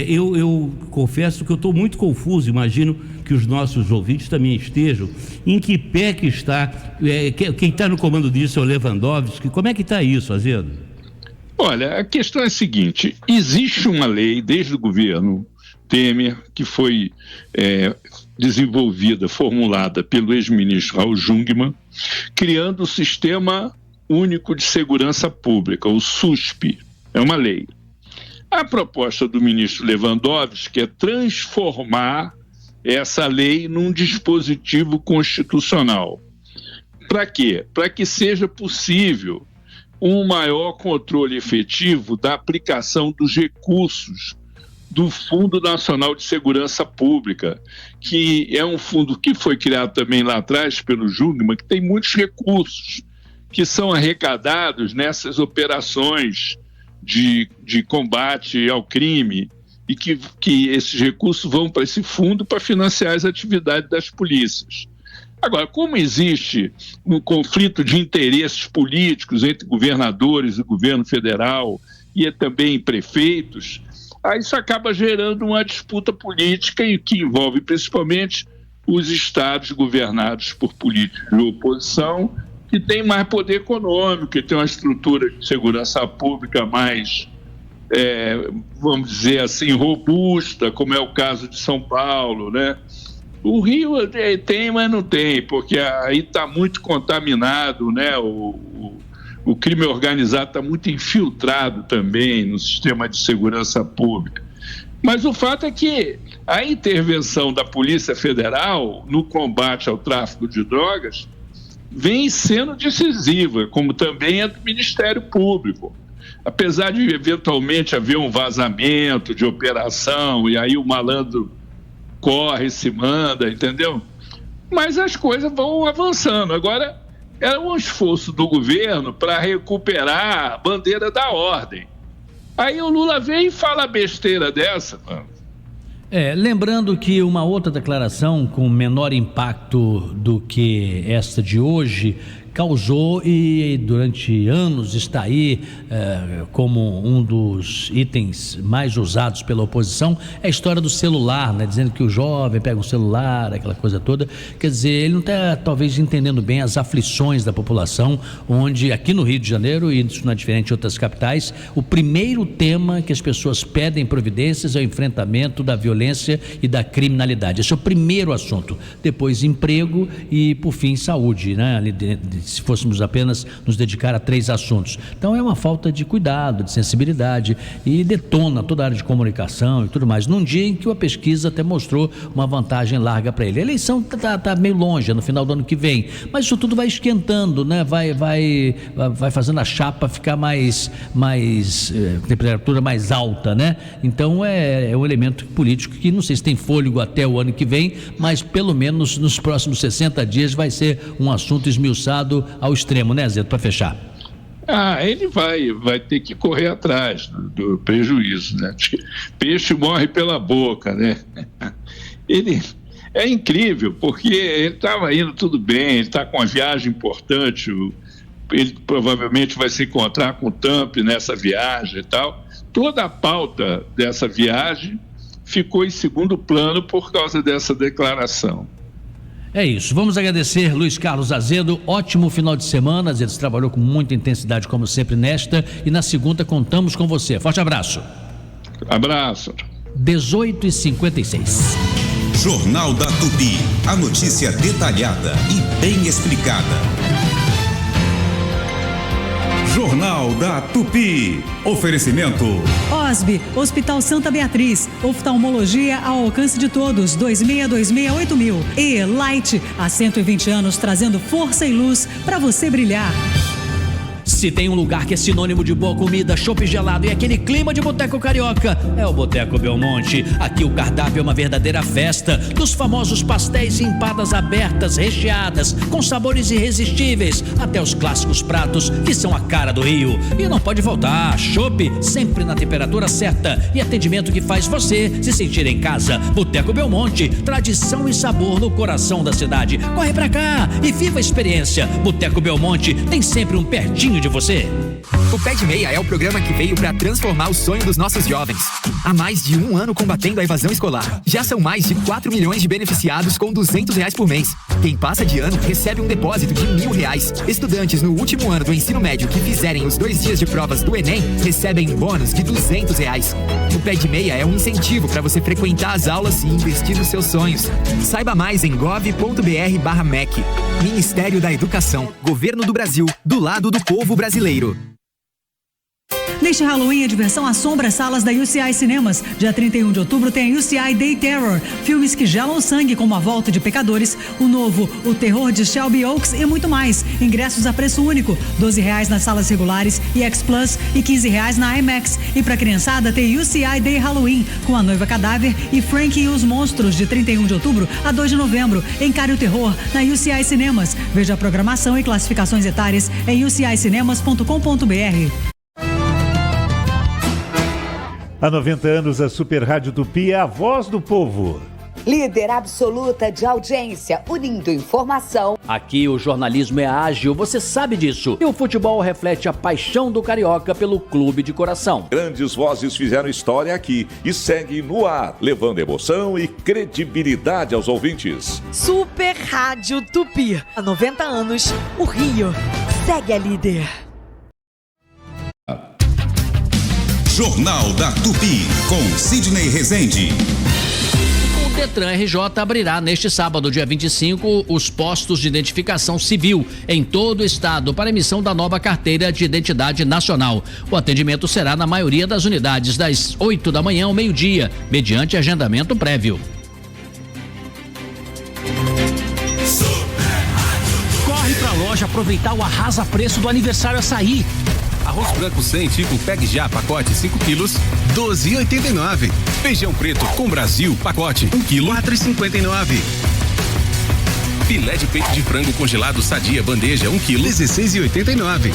Eu confesso que eu estou muito confuso, imagino que os nossos ouvintes também estejam. Em que pé que está? Quem está no comando disso é o Lewandowski. Como é que está isso, Azedo? Olha, a questão é a seguinte: existe uma lei desde o governo Temer que foi desenvolvida, formulada pelo ex-ministro Raul Jungmann, criando o Sistema Único de Segurança Pública, o SUSP. É uma lei. A proposta do ministro Lewandowski é transformar essa lei num dispositivo constitucional. Para quê? Para que seja possível um maior controle efetivo da aplicação dos recursos do Fundo Nacional de Segurança Pública, que é um fundo que foi criado também lá atrás pelo Jungmann, que tem muitos recursos que são arrecadados nessas operações de combate ao crime, e que esses recursos vão para esse fundo para financiar as atividades das polícias. Agora, como existe um conflito de interesses políticos entre governadores e governo federal e também prefeitos, aí isso acaba gerando uma disputa política e que envolve principalmente os estados governados por políticos de oposição, que têm mais poder econômico, que têm uma estrutura de segurança pública mais, vamos dizer assim, robusta, como é o caso de São Paulo, né? O Rio tem, mas não tem, porque aí está muito contaminado, né? O crime organizado está muito infiltrado também no sistema de segurança pública. Mas o fato é que a intervenção da Polícia Federal no combate ao tráfico de drogas vem sendo decisiva, como também é do Ministério Público. Apesar de eventualmente haver um vazamento de operação e aí o malandro corre, se manda, entendeu? Mas as coisas vão avançando. Agora, é um esforço do governo para recuperar a bandeira da ordem. Aí o Lula vem e fala besteira dessa, mano. Lembrando que uma outra declaração com menor impacto do que esta de hoje causou e durante anos está aí como um dos itens mais usados pela oposição, é a história do celular, né? Dizendo que o jovem pega um celular, aquela coisa toda. Quer dizer, ele não está talvez entendendo bem as aflições da população, onde aqui no Rio de Janeiro, e isso não é diferente em outras capitais, o primeiro tema que as pessoas pedem providências é o enfrentamento da violência e da criminalidade. Esse é o primeiro assunto. Depois emprego e, por fim, saúde, né? Se fôssemos apenas nos dedicar a 3 assuntos. Então é uma falta de cuidado, de sensibilidade, e detona toda a área de comunicação e tudo mais, num dia em que a pesquisa até mostrou uma vantagem larga para ele. A eleição está meio longe, é no final do ano que vem, mas isso tudo vai esquentando, né? Vai fazendo a chapa ficar mais temperatura mais alta, né? Então é um elemento político que não sei se tem fôlego até o ano que vem, mas pelo menos nos próximos 60 dias vai ser um assunto esmiuçado ao extremo, né, Zé, para fechar? Ele vai ter que correr atrás do prejuízo, né? Peixe morre pela boca, né? Ele é incrível, porque ele estava indo tudo bem, ele está com uma viagem importante, ele provavelmente vai se encontrar com o Trump nessa viagem e tal. Toda a pauta dessa viagem ficou em segundo plano por causa dessa declaração. É isso, vamos agradecer Luiz Carlos Azedo, ótimo final de semana. Azedo trabalhou com muita intensidade como sempre nesta, e na segunda contamos com você. Forte abraço. Abraço. 18h56. Jornal da Tupi, a notícia detalhada e bem explicada. Jornal da Tupi. Oferecimento OSB, Hospital Santa Beatriz, oftalmologia ao alcance de todos, 26268000. E Light, há 120 anos trazendo força e luz para você brilhar. Se tem um lugar que é sinônimo de boa comida, chopp gelado e aquele clima de boteco carioca, é o Boteco Belmonte. Aqui o cardápio é uma verdadeira festa, dos famosos pastéis e empadas abertas, recheadas, com sabores irresistíveis, até os clássicos pratos que são a cara do Rio. E não pode faltar, chopp sempre na temperatura certa e atendimento que faz você se sentir em casa. Boteco Belmonte, tradição e sabor no coração da cidade. Corre pra cá e viva a experiência. Boteco Belmonte tem sempre um pertinho de você. O Pé de Meia é o programa que veio para transformar o sonho dos nossos jovens. Há mais de 1 ano combatendo a evasão escolar. Já são mais de 4 milhões de beneficiados com R$200 por mês. Quem passa de ano recebe um depósito de R$1.000. Estudantes no último ano do ensino médio que fizerem os 2 dias de provas do Enem recebem um bônus de R$200. O Pé de Meia é um incentivo para você frequentar as aulas e investir nos seus sonhos. Saiba mais em gov.br/MEC. Ministério da Educação, Governo do Brasil, do lado do povo brasileiro. Neste Halloween, a diversão assombra as salas da UCI Cinemas. Dia 31 de outubro tem a UCI Day Terror. Filmes que gelam o sangue, como A Volta de Pecadores, o novo O Terror de Shelby Oaks e muito mais. Ingressos a preço único, R$12 nas salas regulares e X Plus e R$15 na IMAX. E pra criançada tem UCI Day Halloween, com A Noiva Cadáver e Frank e os Monstros, de 31 de outubro a 2 de novembro. Encare o terror na UCI Cinemas. Veja a programação e classificações etárias em ucicinemas.com.br. Há 90 anos, a Super Rádio Tupi é a voz do povo. Líder absoluta de audiência, unindo informação. Aqui o jornalismo é ágil, você sabe disso. E o futebol reflete a paixão do carioca pelo clube de coração. Grandes vozes fizeram história aqui e seguem no ar, levando emoção e credibilidade aos ouvintes. Super Rádio Tupi. Há 90 anos, o Rio segue a líder. Jornal da Tupi, com Sidney Rezende. O Detran RJ abrirá neste sábado, dia 25, os postos de identificação civil em todo o estado para emissão da nova carteira de identidade nacional. O atendimento será na maioria das unidades das 8 da manhã ao meio-dia, mediante agendamento prévio. Corre pra loja aproveitar o arrasa preço do aniversário Açaí. Arroz branco 100 tipo Pegue Já, pacote 5 quilos, R$12,89. Feijão preto com Brasil, pacote 1 quilo, R$4,59. Filé de peito de frango congelado Sadia, bandeja 1 quilo, R$16,89.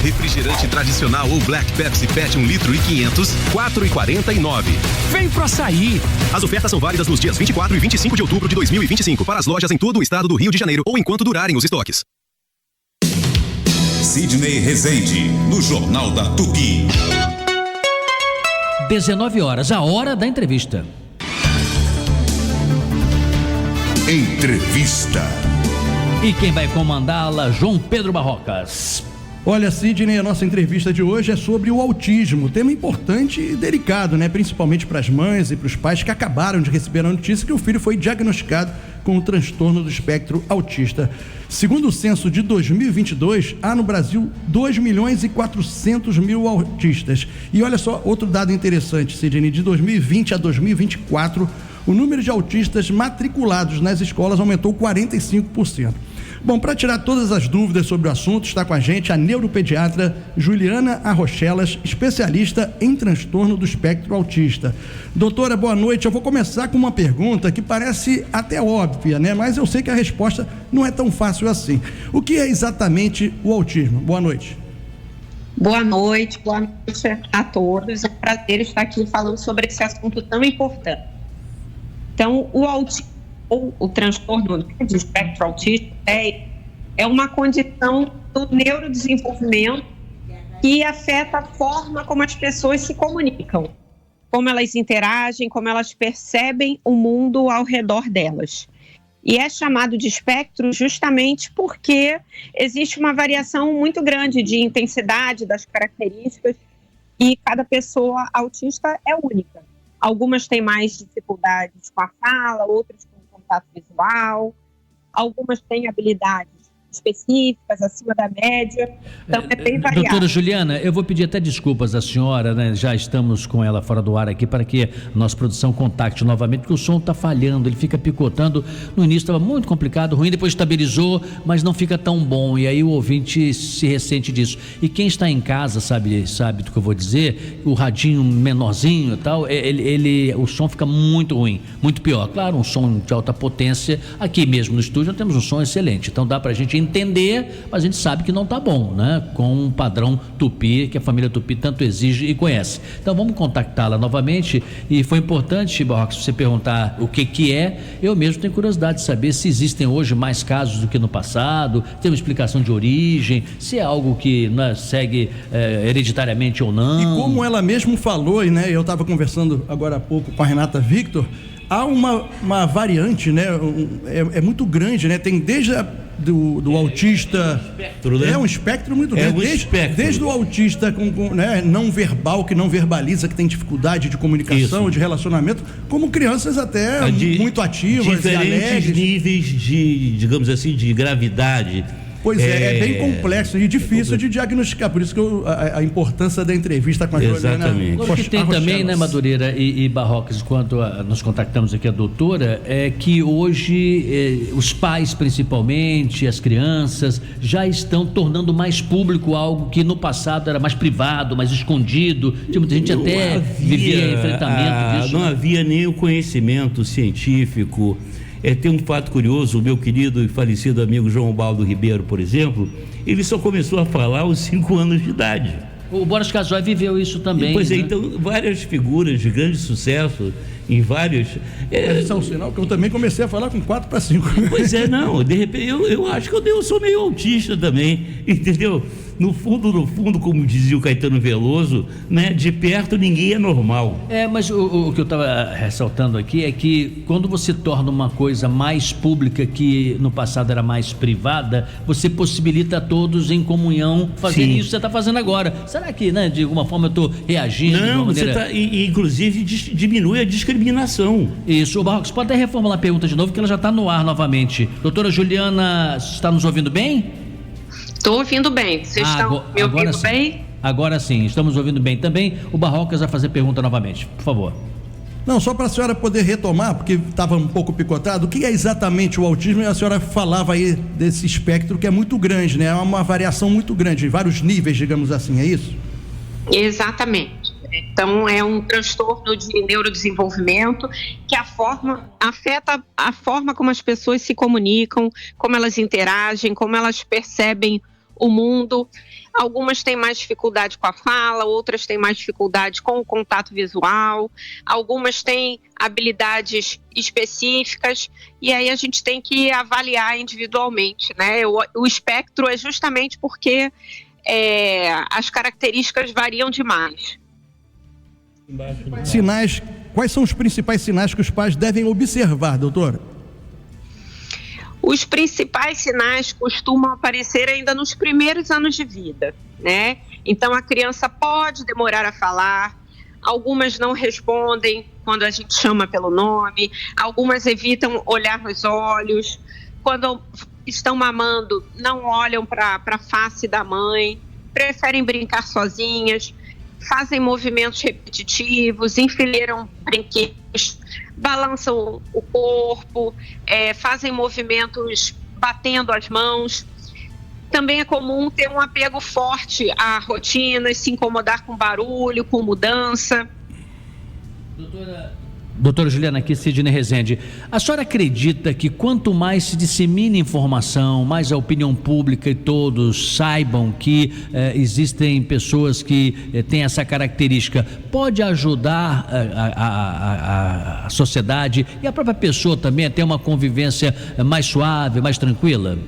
Refrigerante tradicional ou Black Pepsi PET 1 litro e 500, R$4,49. Vem pro Açaí! As ofertas são válidas nos dias 24 e 25 de outubro de 2025 para as lojas em todo o estado do Rio de Janeiro ou enquanto durarem os estoques. Sidney Rezende, no Jornal da Tupi. 19 horas, a hora da entrevista. Entrevista. E quem vai comandá-la, João Pedro Barrocas. Olha, Sidney, a nossa entrevista de hoje é sobre o autismo, tema importante e delicado, né? Principalmente para as mães e para os pais que acabaram de receber a notícia que o filho foi diagnosticado com o transtorno do espectro autista. Segundo o censo de 2022, há no Brasil 2.400.000 autistas. E olha só, outro dado interessante, Sidney, de 2020 a 2024, o número de autistas matriculados nas escolas aumentou 45%. Bom, para tirar todas as dúvidas sobre o assunto, está com a gente a neuropediatra Juliana Arrochelas, especialista em transtorno do espectro autista. Doutora, boa noite. Eu vou começar com uma pergunta que parece até óbvia, né? Mas eu sei que a resposta não é tão fácil assim. O que é exatamente o autismo? Boa noite. Boa noite a todos. É um prazer estar aqui falando sobre esse assunto tão importante. Então, o autismo, ou o transtorno de espectro autista, é uma condição do neurodesenvolvimento que afeta a forma como as pessoas se comunicam, como elas interagem, como elas percebem o mundo ao redor delas. E é chamado de espectro justamente porque existe uma variação muito grande de intensidade das características e cada pessoa autista é única. Algumas têm mais dificuldades com a fala, outras com contato visual, algumas têm habilidades específicas, acima da média, então é bem variado. Doutora Juliana, eu vou pedir até desculpas à senhora, né? Já estamos com ela fora do ar aqui para que a nossa produção contacte novamente, porque o som está falhando, ele fica picotando. No início estava muito complicado, ruim, depois estabilizou, mas não fica tão bom, e aí o ouvinte se ressente disso. E quem está em casa sabe do que eu vou dizer, o radinho menorzinho e tal, o som fica muito ruim, muito pior. Claro, um som de alta potência, aqui mesmo no estúdio nós temos um som excelente, então dá para a gente entender, mas a gente sabe que não está bom, né? Com um padrão Tupi, que a família Tupi tanto exige e conhece. Então vamos contactá-la novamente, e foi importante, Barrocas, você perguntar o que é. Eu mesmo tenho curiosidade de saber se existem hoje mais casos do que no passado, tem uma explicação de origem, se é algo que, né, segue hereditariamente ou não. E como ela mesmo falou, né? Eu estava conversando agora há pouco com a Renata Victor, há uma variante, né? É muito grande, né? Tem desde do autista, espectro, né? É um espectro muito grande, desde o autista né, não verbal, que não verbaliza, que tem dificuldade de comunicação, de relacionamento, como crianças até muito ativas, diferentes níveis de, digamos assim, de gravidade Pois é bem complexo e difícil de diagnosticar, por isso que a importância da entrevista com a Juliana. Agora, o que tem também, né, Madureira e Barrocas, enquanto nós contactamos aqui a doutora, é que hoje os pais, principalmente, as crianças, já estão tornando mais público algo que no passado era mais privado, mais escondido. Tinha muita gente até vivia enfrentamento disso. Não havia nem o conhecimento científico. Tem um fato curioso, o meu querido e falecido amigo João Baldo Ribeiro, por exemplo, ele só começou a falar aos 5 anos de idade. O Boris Casoy viveu isso também. Pois é, né? então, várias figuras de grande sucesso em vários... Isso é um sinal que eu também comecei a falar com 4 para 5. Pois é, não, de repente, eu acho que eu sou meio autista também, entendeu? No fundo, como dizia o Caetano Veloso, né, de perto ninguém é normal. Mas o que eu estava ressaltando aqui é que quando você torna uma coisa mais pública que no passado era mais privada, você possibilita a todos em comunhão fazer isso que você está fazendo agora. Será que, né, de alguma forma eu estou reagindo? Não, você inclusive diminui a discriminação. Isso, o Barrocos, pode até reformular a pergunta de novo, que ela já está no ar novamente. Doutora Juliana, está nos ouvindo bem? Estou ouvindo bem. Vocês estão me ouvindo bem? Agora sim, estamos ouvindo bem também. O Barrocas vai fazer pergunta novamente, por favor. Não, só para a senhora poder retomar, porque estava um pouco picotado, o que é exatamente o autismo? E a senhora falava aí desse espectro que é muito grande, né? É uma variação muito grande, vários níveis, digamos assim, é isso? Exatamente. Então, é um transtorno de neurodesenvolvimento que afeta a forma como as pessoas se comunicam, como elas interagem, como elas percebem o mundo. Algumas têm mais dificuldade com a fala, outras têm mais dificuldade com o contato visual, algumas têm habilidades específicas, e aí a gente tem que avaliar individualmente, né? O espectro é justamente porque as características variam demais. Sinais, quais são os principais sinais que os pais devem observar, doutora? Os principais sinais costumam aparecer ainda nos primeiros anos de vida, né? Então a criança pode demorar a falar, algumas não respondem quando a gente chama pelo nome, algumas evitam olhar nos olhos, quando estão mamando não olham para a face da mãe, preferem brincar sozinhas, fazem movimentos repetitivos, enfileiram brinquedos, balançam o corpo, fazem movimentos batendo as mãos. Também é comum ter um apego forte à rotina, se incomodar com barulho, com mudança. Doutora Juliana, aqui Sidney Rezende, a senhora acredita que quanto mais se dissemina informação, mais a opinião pública e todos saibam que existem pessoas que têm essa característica, pode ajudar a sociedade e a própria pessoa também a ter uma convivência mais suave, mais tranquila?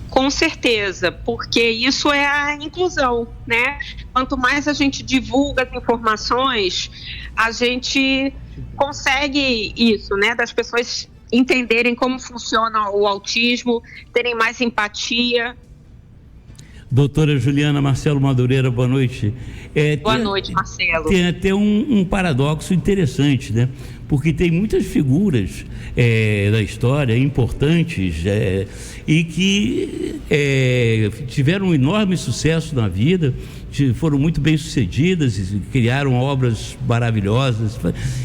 Com certeza, porque isso é a inclusão, né? Quanto mais a gente divulga as informações, a gente consegue isso, né? Das pessoas entenderem como funciona o autismo, terem mais empatia. Doutora Juliana, Marcelo Madureira, boa noite. Boa noite, Marcelo. Tem até um paradoxo interessante, né? Porque tem muitas figuras da história importantes e que tiveram um enorme sucesso na vida, foram muito bem sucedidas, criaram obras maravilhosas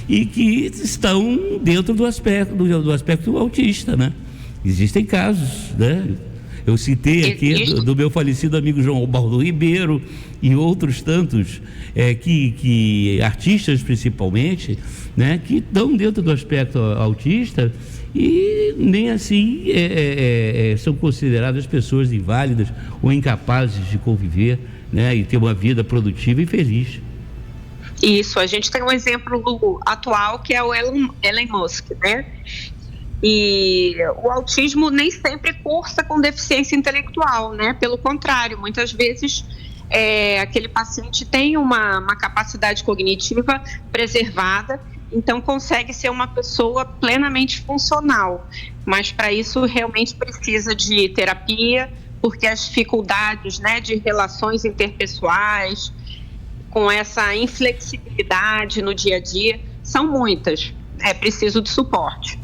e que estão dentro do aspecto autista, né? Existem casos, né? Eu citei aqui do meu falecido amigo João Baldo Ribeiro e outros tantos que artistas principalmente, né, que estão dentro do aspecto autista e nem assim são consideradas pessoas inválidas ou incapazes de conviver, né, e ter uma vida produtiva e feliz. Isso, a gente tem um exemplo atual que é o Elon Musk, né? E o autismo nem sempre cursa com deficiência intelectual, né? Pelo contrário, muitas vezes aquele paciente tem uma capacidade cognitiva preservada, então consegue ser uma pessoa plenamente funcional. Mas para isso realmente precisa de terapia, porque as dificuldades, né, de relações interpessoais, com essa inflexibilidade no dia a dia, são muitas. É preciso de suporte.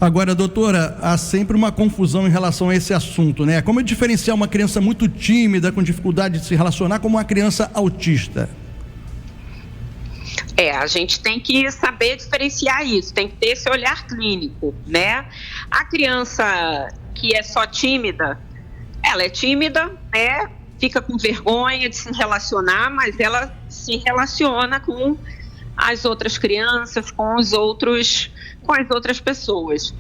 Agora, doutora, há sempre uma confusão em relação a esse assunto, né? Como diferenciar uma criança muito tímida, com dificuldade de se relacionar, como uma criança autista? A gente tem que saber diferenciar isso, tem que ter esse olhar clínico, né? A criança que é só tímida, ela é tímida, né? Fica com vergonha de se relacionar, mas ela se relaciona com as outras crianças, com as outras pessoas.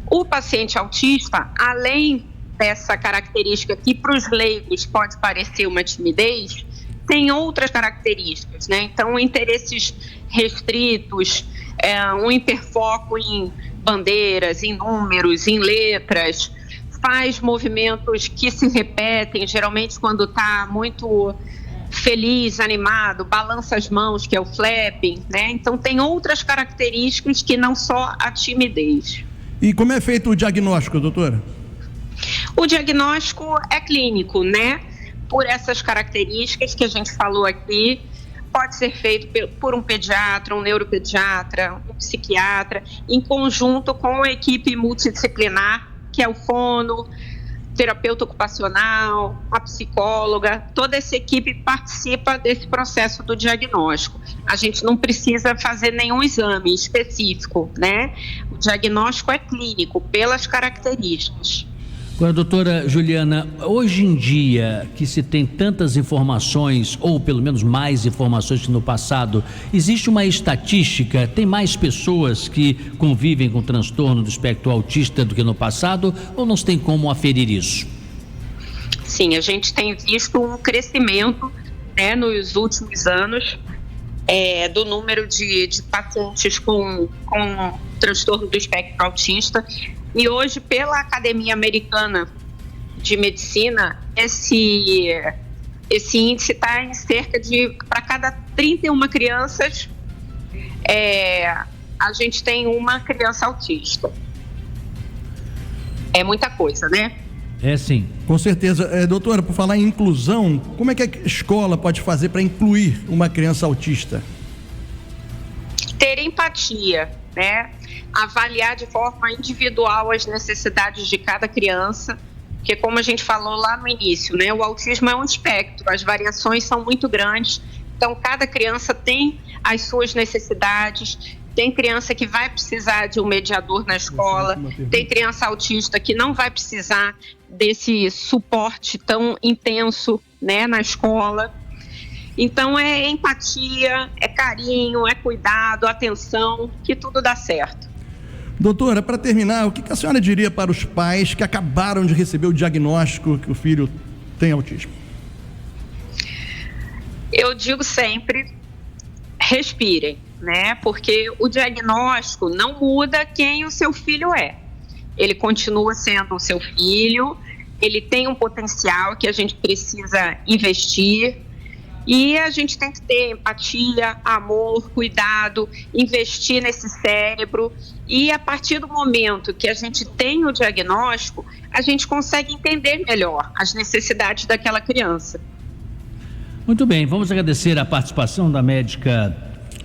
O paciente autista, além dessa característica que para os leigos pode parecer uma timidez, tem outras características, né? Então, interesses restritos, um hiperfoco em bandeiras, em números, em letras, faz movimentos que se repetem, geralmente quando está muito feliz, animado, balança as mãos, que é o flapping, né? Então tem outras características que não só a timidez. E como é feito o diagnóstico, doutora? O diagnóstico é clínico, né? Por essas características que a gente falou aqui, pode ser feito por um pediatra, um neuropediatra, um psiquiatra, em conjunto com a equipe multidisciplinar, que é o fono, terapeuta ocupacional, a psicóloga, toda essa equipe participa desse processo do diagnóstico. A gente não precisa fazer nenhum exame específico, né? O diagnóstico é clínico, pelas características. Agora, doutora Juliana, hoje em dia que se tem tantas informações, ou pelo menos mais informações que no passado, existe uma estatística, tem mais pessoas que convivem com transtorno do espectro autista do que no passado, ou não se tem como aferir isso? Sim, a gente tem visto um crescimento, né, nos últimos anos, do número de pacientes com transtorno do espectro autista. E hoje, pela Academia Americana de Medicina, esse índice está em cerca de, para cada 31 crianças, a gente tem uma criança autista. É muita coisa, né? É sim. Com certeza. Doutora, por falar em inclusão, como é que a escola pode fazer para incluir uma criança autista? Ter empatia, né? Avaliar de forma individual as necessidades de cada criança, porque como a gente falou lá no início, né, o autismo é um espectro, as variações são muito grandes, então cada criança tem as suas necessidades. Tem criança que vai precisar de um mediador na escola, tem criança autista que não vai precisar desse suporte tão intenso, né, na escola. Então é empatia, é carinho, é cuidado, atenção, que tudo dá certo. Doutora, para terminar, o que a senhora diria para os pais que acabaram de receber o diagnóstico que o filho tem autismo? Eu digo sempre, respirem, né? Porque o diagnóstico não muda quem o seu filho é. Ele continua sendo o seu filho, ele tem um potencial que a gente precisa investir. E a gente tem que ter empatia, amor, cuidado, investir nesse cérebro. E a partir do momento que a gente tem o diagnóstico, a gente consegue entender melhor as necessidades daquela criança. Muito bem, vamos agradecer a participação da médica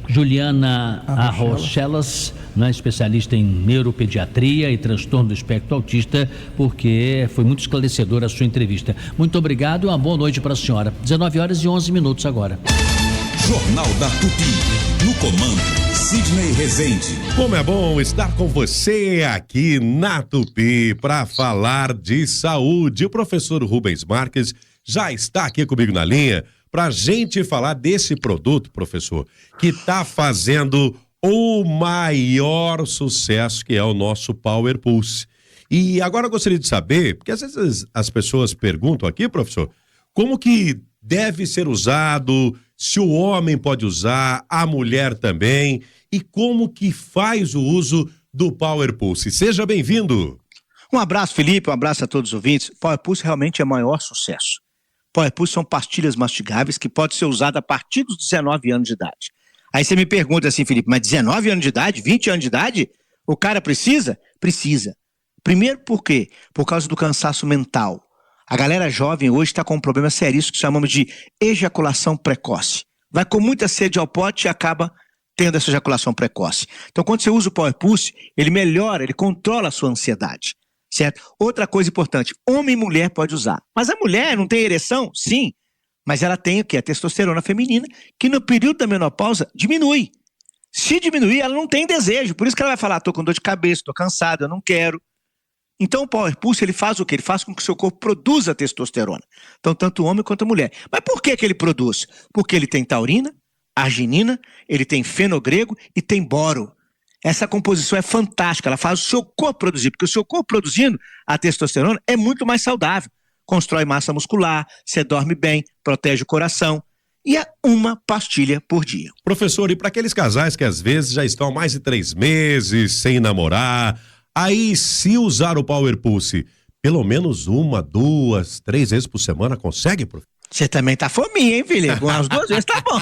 Juliana Arrochelas, né, especialista em neuropediatria e transtorno do espectro autista, porque foi muito esclarecedora a sua entrevista. Muito obrigado e uma boa noite para a senhora. 19h11 agora. Jornal da Tupi. No comando, Sidney Rezende. Como é bom estar com você aqui na Tupi para falar de saúde. O professor Rubens Marques já está aqui comigo na linha para a gente falar desse produto, professor, que está fazendo o maior sucesso, que é o nosso Power Pulse. E agora eu gostaria de saber, porque às vezes as pessoas perguntam aqui, professor, como que deve ser usado, se o homem pode usar, a mulher também, e como que faz o uso do Power Pulse. Seja bem-vindo. Um abraço, Felipe, um abraço a todos os ouvintes. Power Pulse realmente é o maior sucesso. Power Pulse são pastilhas mastigáveis que podem ser usadas a partir dos 19 anos de idade. Aí você me pergunta assim, Felipe, mas 19 anos de idade, 20 anos de idade, o cara precisa? Precisa. Primeiro por quê? Por causa do cansaço mental. A galera jovem hoje está com um problema seríssimo que chamamos de ejaculação precoce. Vai com muita sede ao pote e acaba tendo essa ejaculação precoce. Então, quando você usa o Power Pulse, ele melhora, ele controla a sua ansiedade, certo? Outra coisa importante, homem e mulher pode usar. Mas a mulher não tem ereção? Sim, mas ela tem o quê? A testosterona feminina, que no período da menopausa diminui. Se diminuir, ela não tem desejo, por isso que ela vai falar, tô com dor de cabeça, tô cansado, eu não quero. Então o Power Pulse, ele faz o quê? Ele faz com que o seu corpo produza testosterona. Então, tanto o homem quanto a mulher. Mas por que ele produz? Porque ele tem taurina, arginina, ele tem fenogrego e tem boro. Essa composição é fantástica, ela faz o seu corpo produzir, porque o seu corpo produzindo a testosterona é muito mais saudável. Constrói massa muscular, você dorme bem, protege o coração. E é uma pastilha por dia. Professor, e para aqueles casais que às vezes já estão há mais de 3 meses sem namorar, aí se usar o Power Pulse, pelo menos 1, 2, 3 vezes por semana, consegue, professor? Você também tá fominha, hein, Felipe? Umas 2 vezes tá bom.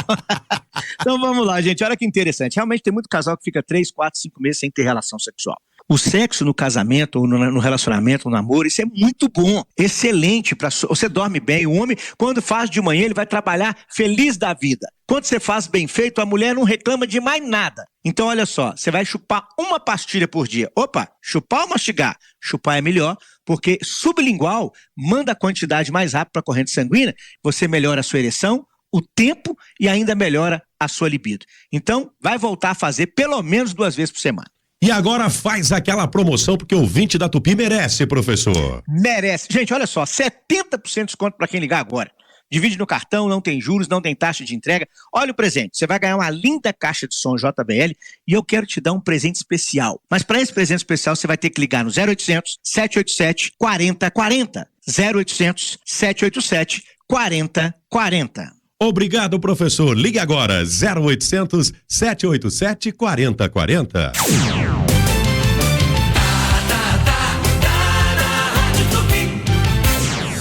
Então vamos lá, gente. Olha que interessante. Realmente tem muito casal que fica 3, 4, 5 meses sem ter relação sexual. O sexo no casamento, ou no relacionamento, no namoro, isso é muito bom, excelente. Você dorme bem. O homem, quando faz de manhã, ele vai trabalhar feliz da vida. Quando você faz bem feito, a mulher não reclama de mais nada. Então, olha só, você vai chupar uma pastilha por dia. Opa, chupar ou mastigar? Chupar é melhor, porque sublingual manda a quantidade mais rápido para a corrente sanguínea, você melhora a sua ereção, o tempo e ainda melhora a sua libido. Então, vai voltar a fazer pelo menos 2 vezes por semana. E agora faz aquela promoção, porque o ouvinte da Tupi merece, professor. Merece. Gente, olha só, 70% de desconto para quem ligar agora. Divide no cartão, não tem juros, não tem taxa de entrega. Olha o presente, você vai ganhar uma linda caixa de som JBL e eu quero te dar um presente especial. Mas para esse presente especial, você vai ter que ligar no 0800 787 4040. 0800 787 4040. Obrigado, professor. Ligue agora, 0800 787 4040.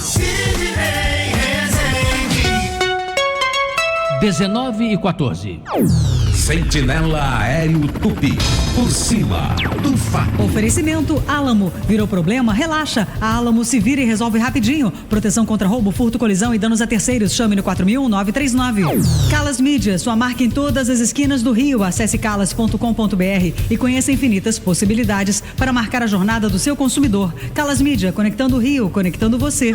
Sidney 19h14. Sentinela Aéreo Tupi, por cima do fato. Oferecimento Álamo. Virou problema? Relaxa. A Álamo se vira e resolve rapidinho. Proteção contra roubo, furto, colisão e danos a terceiros. Chame no 4.939. Calas Mídia, sua marca em todas as esquinas do Rio. Acesse calas.com.br e conheça infinitas possibilidades para marcar a jornada do seu consumidor. Calas Mídia, conectando o Rio, conectando você.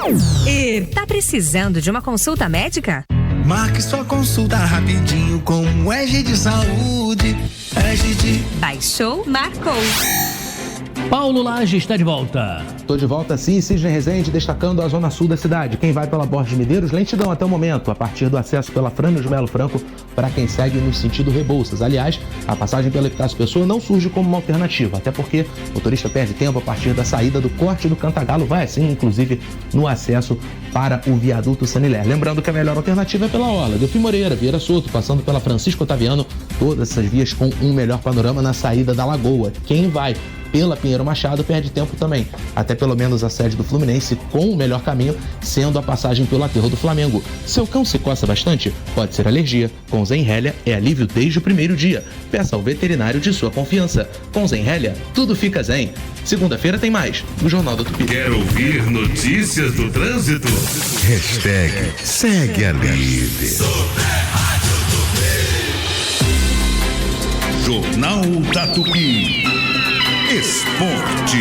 E tá precisando de uma consulta médica? Marque sua consulta rapidinho com o EG de Saúde. EG de... Baixou, marcou. Paulo Lage está de volta. Estou de volta sim, Sidney Rezende, destacando a zona sul da cidade. Quem vai pela Borges Medeiros, lentidão até o momento, a partir do acesso pela Frânio de Melo Franco, para quem segue no sentido Rebouças. Aliás, a passagem pela Epitácio Pessoa não surge como uma alternativa, até porque o motorista perde tempo a partir da saída do corte do Cantagalo, vai assim, inclusive, no acesso para o viaduto Sanilé. Lembrando que a melhor alternativa é pela Orla, Delfim Moreira, Vieira Soto, passando pela Francisco Otaviano, todas essas vias com um melhor panorama na saída da Lagoa. Quem vai pela Pinheiro Machado perde tempo também, até pelo menos a sede do Fluminense, com o melhor caminho sendo a passagem pelo aterro do Flamengo. Seu cão se coça bastante? Pode ser alergia. Com Zenrelia é alívio desde o primeiro dia. Peça ao veterinário de sua confiança. Com Zenrelia, tudo fica zen. Segunda-feira tem mais, no Jornal do Tupi. Quer ouvir notícias do trânsito? Hashtag segue a líder. Jornal da Tupi. Esporte.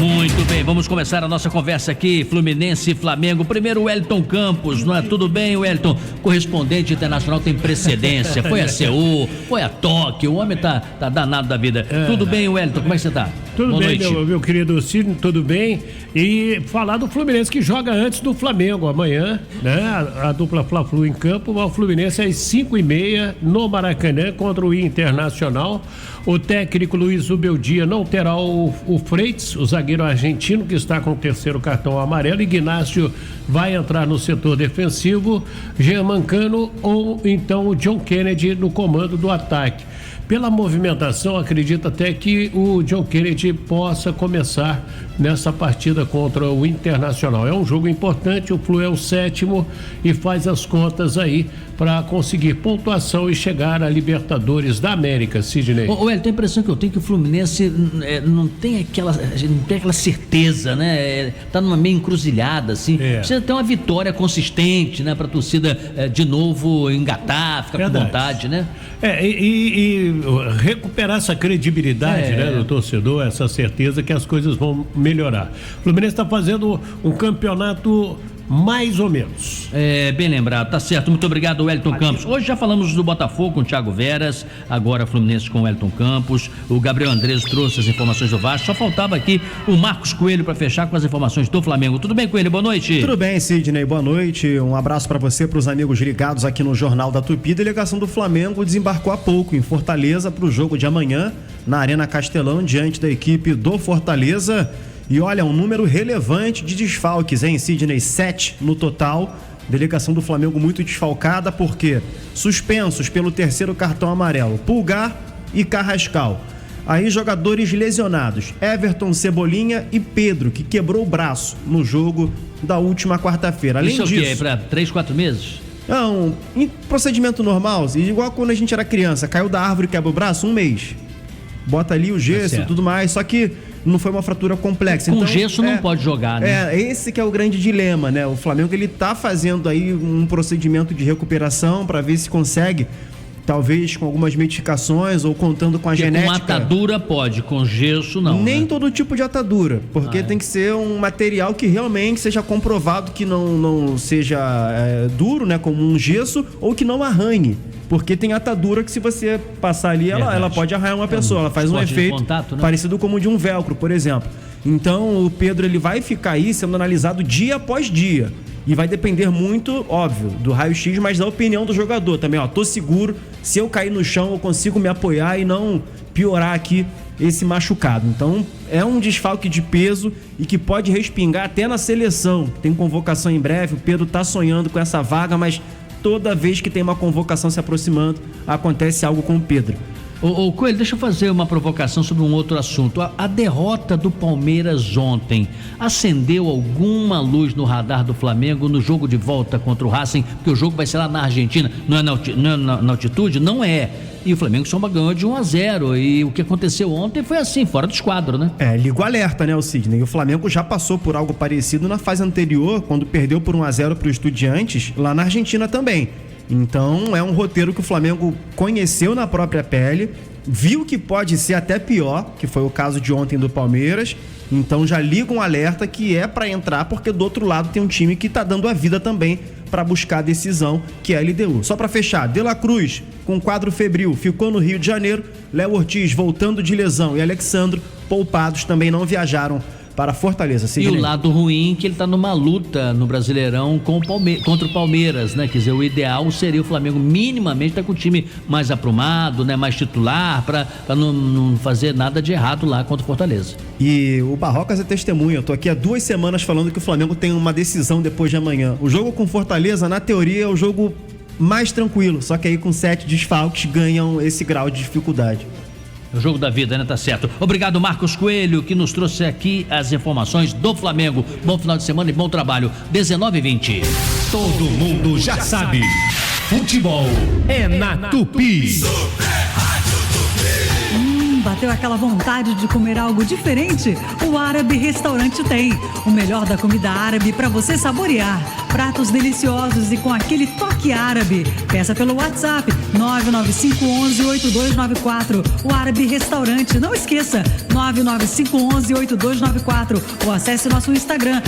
Muito bem, vamos começar a nossa conversa aqui. Fluminense e Flamengo. Primeiro, o Wellington Campos, não é? Tudo bem, Wellington? Correspondente internacional tem precedência. Foi a Seul, foi a Tóquio. O homem tá danado da vida. Tudo bem, Wellington? Como é que você tá? Tudo Boa bem, meu querido Sidney, tudo bem? E falar do Fluminense que joga antes do Flamengo amanhã, né? A dupla Fla-Flu em campo. O Fluminense às 5h30 no Maracanã contra o Internacional. O técnico Luiz Ubeldia não terá o Freitas, o zagueiro argentino que está com o 3º cartão amarelo. Ignácio vai entrar no setor defensivo, Jean Mancano ou então o John Kennedy no comando do ataque. Pela movimentação, acredito até que o John Kennedy possa começar nessa partida contra o Internacional. É um jogo importante, o Flu é o 7º e faz as contas aí para conseguir pontuação e chegar à Libertadores da América, Sidney. Tem a impressão que eu tenho que o Fluminense não tem aquela certeza, né? Tá numa meio encruzilhada, assim. Precisa ter uma vitória consistente, né? Pra torcida de novo engatar, ficar com vontade, né? E recuperar essa credibilidade, né, do torcedor, essa certeza que as coisas vão melhorar. O Fluminense está fazendo um campeonato mais ou menos. Bem lembrado, tá certo. Muito obrigado, Wellington Campos. Hoje já falamos do Botafogo com o Thiago Veras, agora Fluminense com o Wellington Campos. O Gabriel Andrés trouxe as informações do Vasco. Só faltava aqui o Marcos Coelho para fechar com as informações do Flamengo. Tudo bem, Coelho? Boa noite. Tudo bem, Sidney. Boa noite. Um abraço para você, para os amigos ligados aqui no Jornal da Tupi. A delegação do Flamengo desembarcou há pouco em Fortaleza para o jogo de amanhã na Arena Castelão, diante da equipe do Fortaleza. E olha, um número relevante de desfalques, hein, Sidney? 7 no total. Delegação do Flamengo muito desfalcada, porque suspensos pelo 3º cartão amarelo, Pulgar e Carrascal. Aí jogadores lesionados, Everton, Cebolinha e Pedro, que quebrou o braço no jogo da última quarta-feira. Além disso... Isso é o quê? Para 3-4 meses? Não, em procedimento normal, igual quando a gente era criança, caiu da árvore e quebra o braço, 1 mês. Bota ali o gesso e tudo mais, só que não foi uma fratura complexa. Com então, gesso não pode jogar, né? Esse que é o grande dilema, né? O Flamengo, ele tá fazendo aí um procedimento de recuperação para ver se consegue, talvez com algumas medicações ou contando com a genética. Com atadura pode, com gesso não. Nem, né? Todo tipo de atadura, porque tem que ser um material que realmente seja comprovado que não seja duro, né? Como um gesso, ou que não arranhe. Porque tem atadura que, se você passar ali, ela pode arranhar uma pessoa. Ela faz um efeito contato, né? Parecido como o de um velcro, por exemplo. Então, o Pedro, ele vai ficar aí sendo analisado dia após dia. E vai depender muito, óbvio, do raio-x, mas da opinião do jogador também. Tô seguro, se eu cair no chão, eu consigo me apoiar e não piorar aqui esse machucado. Então, é um desfalque de peso e que pode respingar até na seleção. Tem convocação em breve, o Pedro tá sonhando com essa vaga, mas toda vez que tem uma convocação se aproximando, acontece algo com o Pedro. Ô Coelho, deixa eu fazer uma provocação sobre um outro assunto. A derrota do Palmeiras ontem acendeu alguma luz no radar do Flamengo no jogo de volta contra o Racing? Porque o jogo vai ser lá na Argentina, não é na altitude? Não é. E o Flamengo só ganhou de 1-0. E o que aconteceu ontem foi assim, fora do esquadro, né? Liga o alerta, né, o Sidney? O Flamengo já passou por algo parecido na fase anterior, quando perdeu por 1-0 para o Estudiantes, lá na Argentina também. Então, é um roteiro que o Flamengo conheceu na própria pele, viu que pode ser até pior, que foi o caso de ontem do Palmeiras. Então, já liga um alerta que é para entrar, porque do outro lado tem um time que tá dando a vida também para buscar a decisão, que é a LDU. Só para fechar, De La Cruz, com quadro febril, ficou no Rio de Janeiro. Léo Ortiz, voltando de lesão, e Alexandro, poupados, também não viajaram para Fortaleza. Sidney. E o lado ruim que ele tá numa luta no Brasileirão contra o Palmeiras, né? Quer dizer, o ideal seria o Flamengo minimamente estar com o time mais aprumado, né? Mais titular, para não fazer nada de errado lá contra o Fortaleza. E o Barrocas é testemunha. Eu tô aqui há 2 semanas falando que o Flamengo tem uma decisão depois de amanhã. O jogo com Fortaleza, na teoria, é o jogo mais tranquilo, só que aí com 7 desfalques ganham esse grau de dificuldade. O jogo da vida, né? Tá certo. Obrigado, Marcos Coelho, que nos trouxe aqui as informações do Flamengo. Bom final de semana e bom trabalho. 19h20. Todo mundo já sabe. Futebol é na Tupi. Bateu aquela vontade de comer algo diferente? O Árabe Restaurante tem o melhor da comida árabe para você saborear. Pratos deliciosos e com aquele toque árabe. Peça pelo WhatsApp 995118294. O Árabe Restaurante. Não esqueça, 995118294. Ou acesse nosso Instagram,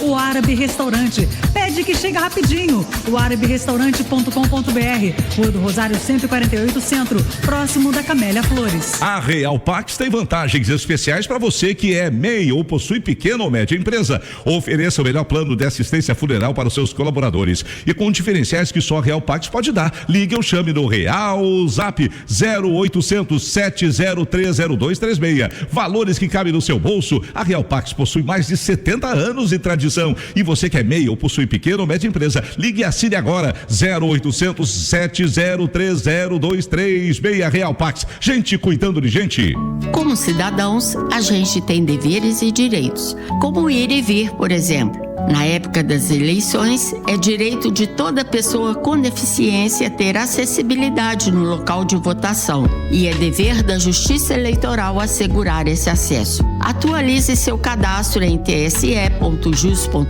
@o Árabe Restaurante. Pede que chega rapidinho. O araberestaurante.com.br. Rua do Rosário 148 Centro, próximo da Camélia Flores. A Real Pax tem vantagens especiais para você que é MEI ou possui pequena ou média empresa. Ofereça o melhor plano de assistência funeral para os seus colaboradores e com diferencial residenciais que só a Real Pax pode dar. Ligue ou chame no Real Zap 0800 7030236. Valores que cabem no seu bolso. A Real Pax possui mais de 70 anos de tradição. E você que é MEI ou possui pequena ou média empresa, ligue e assine agora 0800 7030236. Real Pax, gente cuidando de gente. Como cidadãos, a gente tem deveres e direitos, como ir e vir, por exemplo. Na época das eleições, é direito de toda pessoa com deficiência ter acessibilidade no local de votação e é dever da Justiça Eleitoral assegurar esse acesso. Atualize seu cadastro em tse.jus.br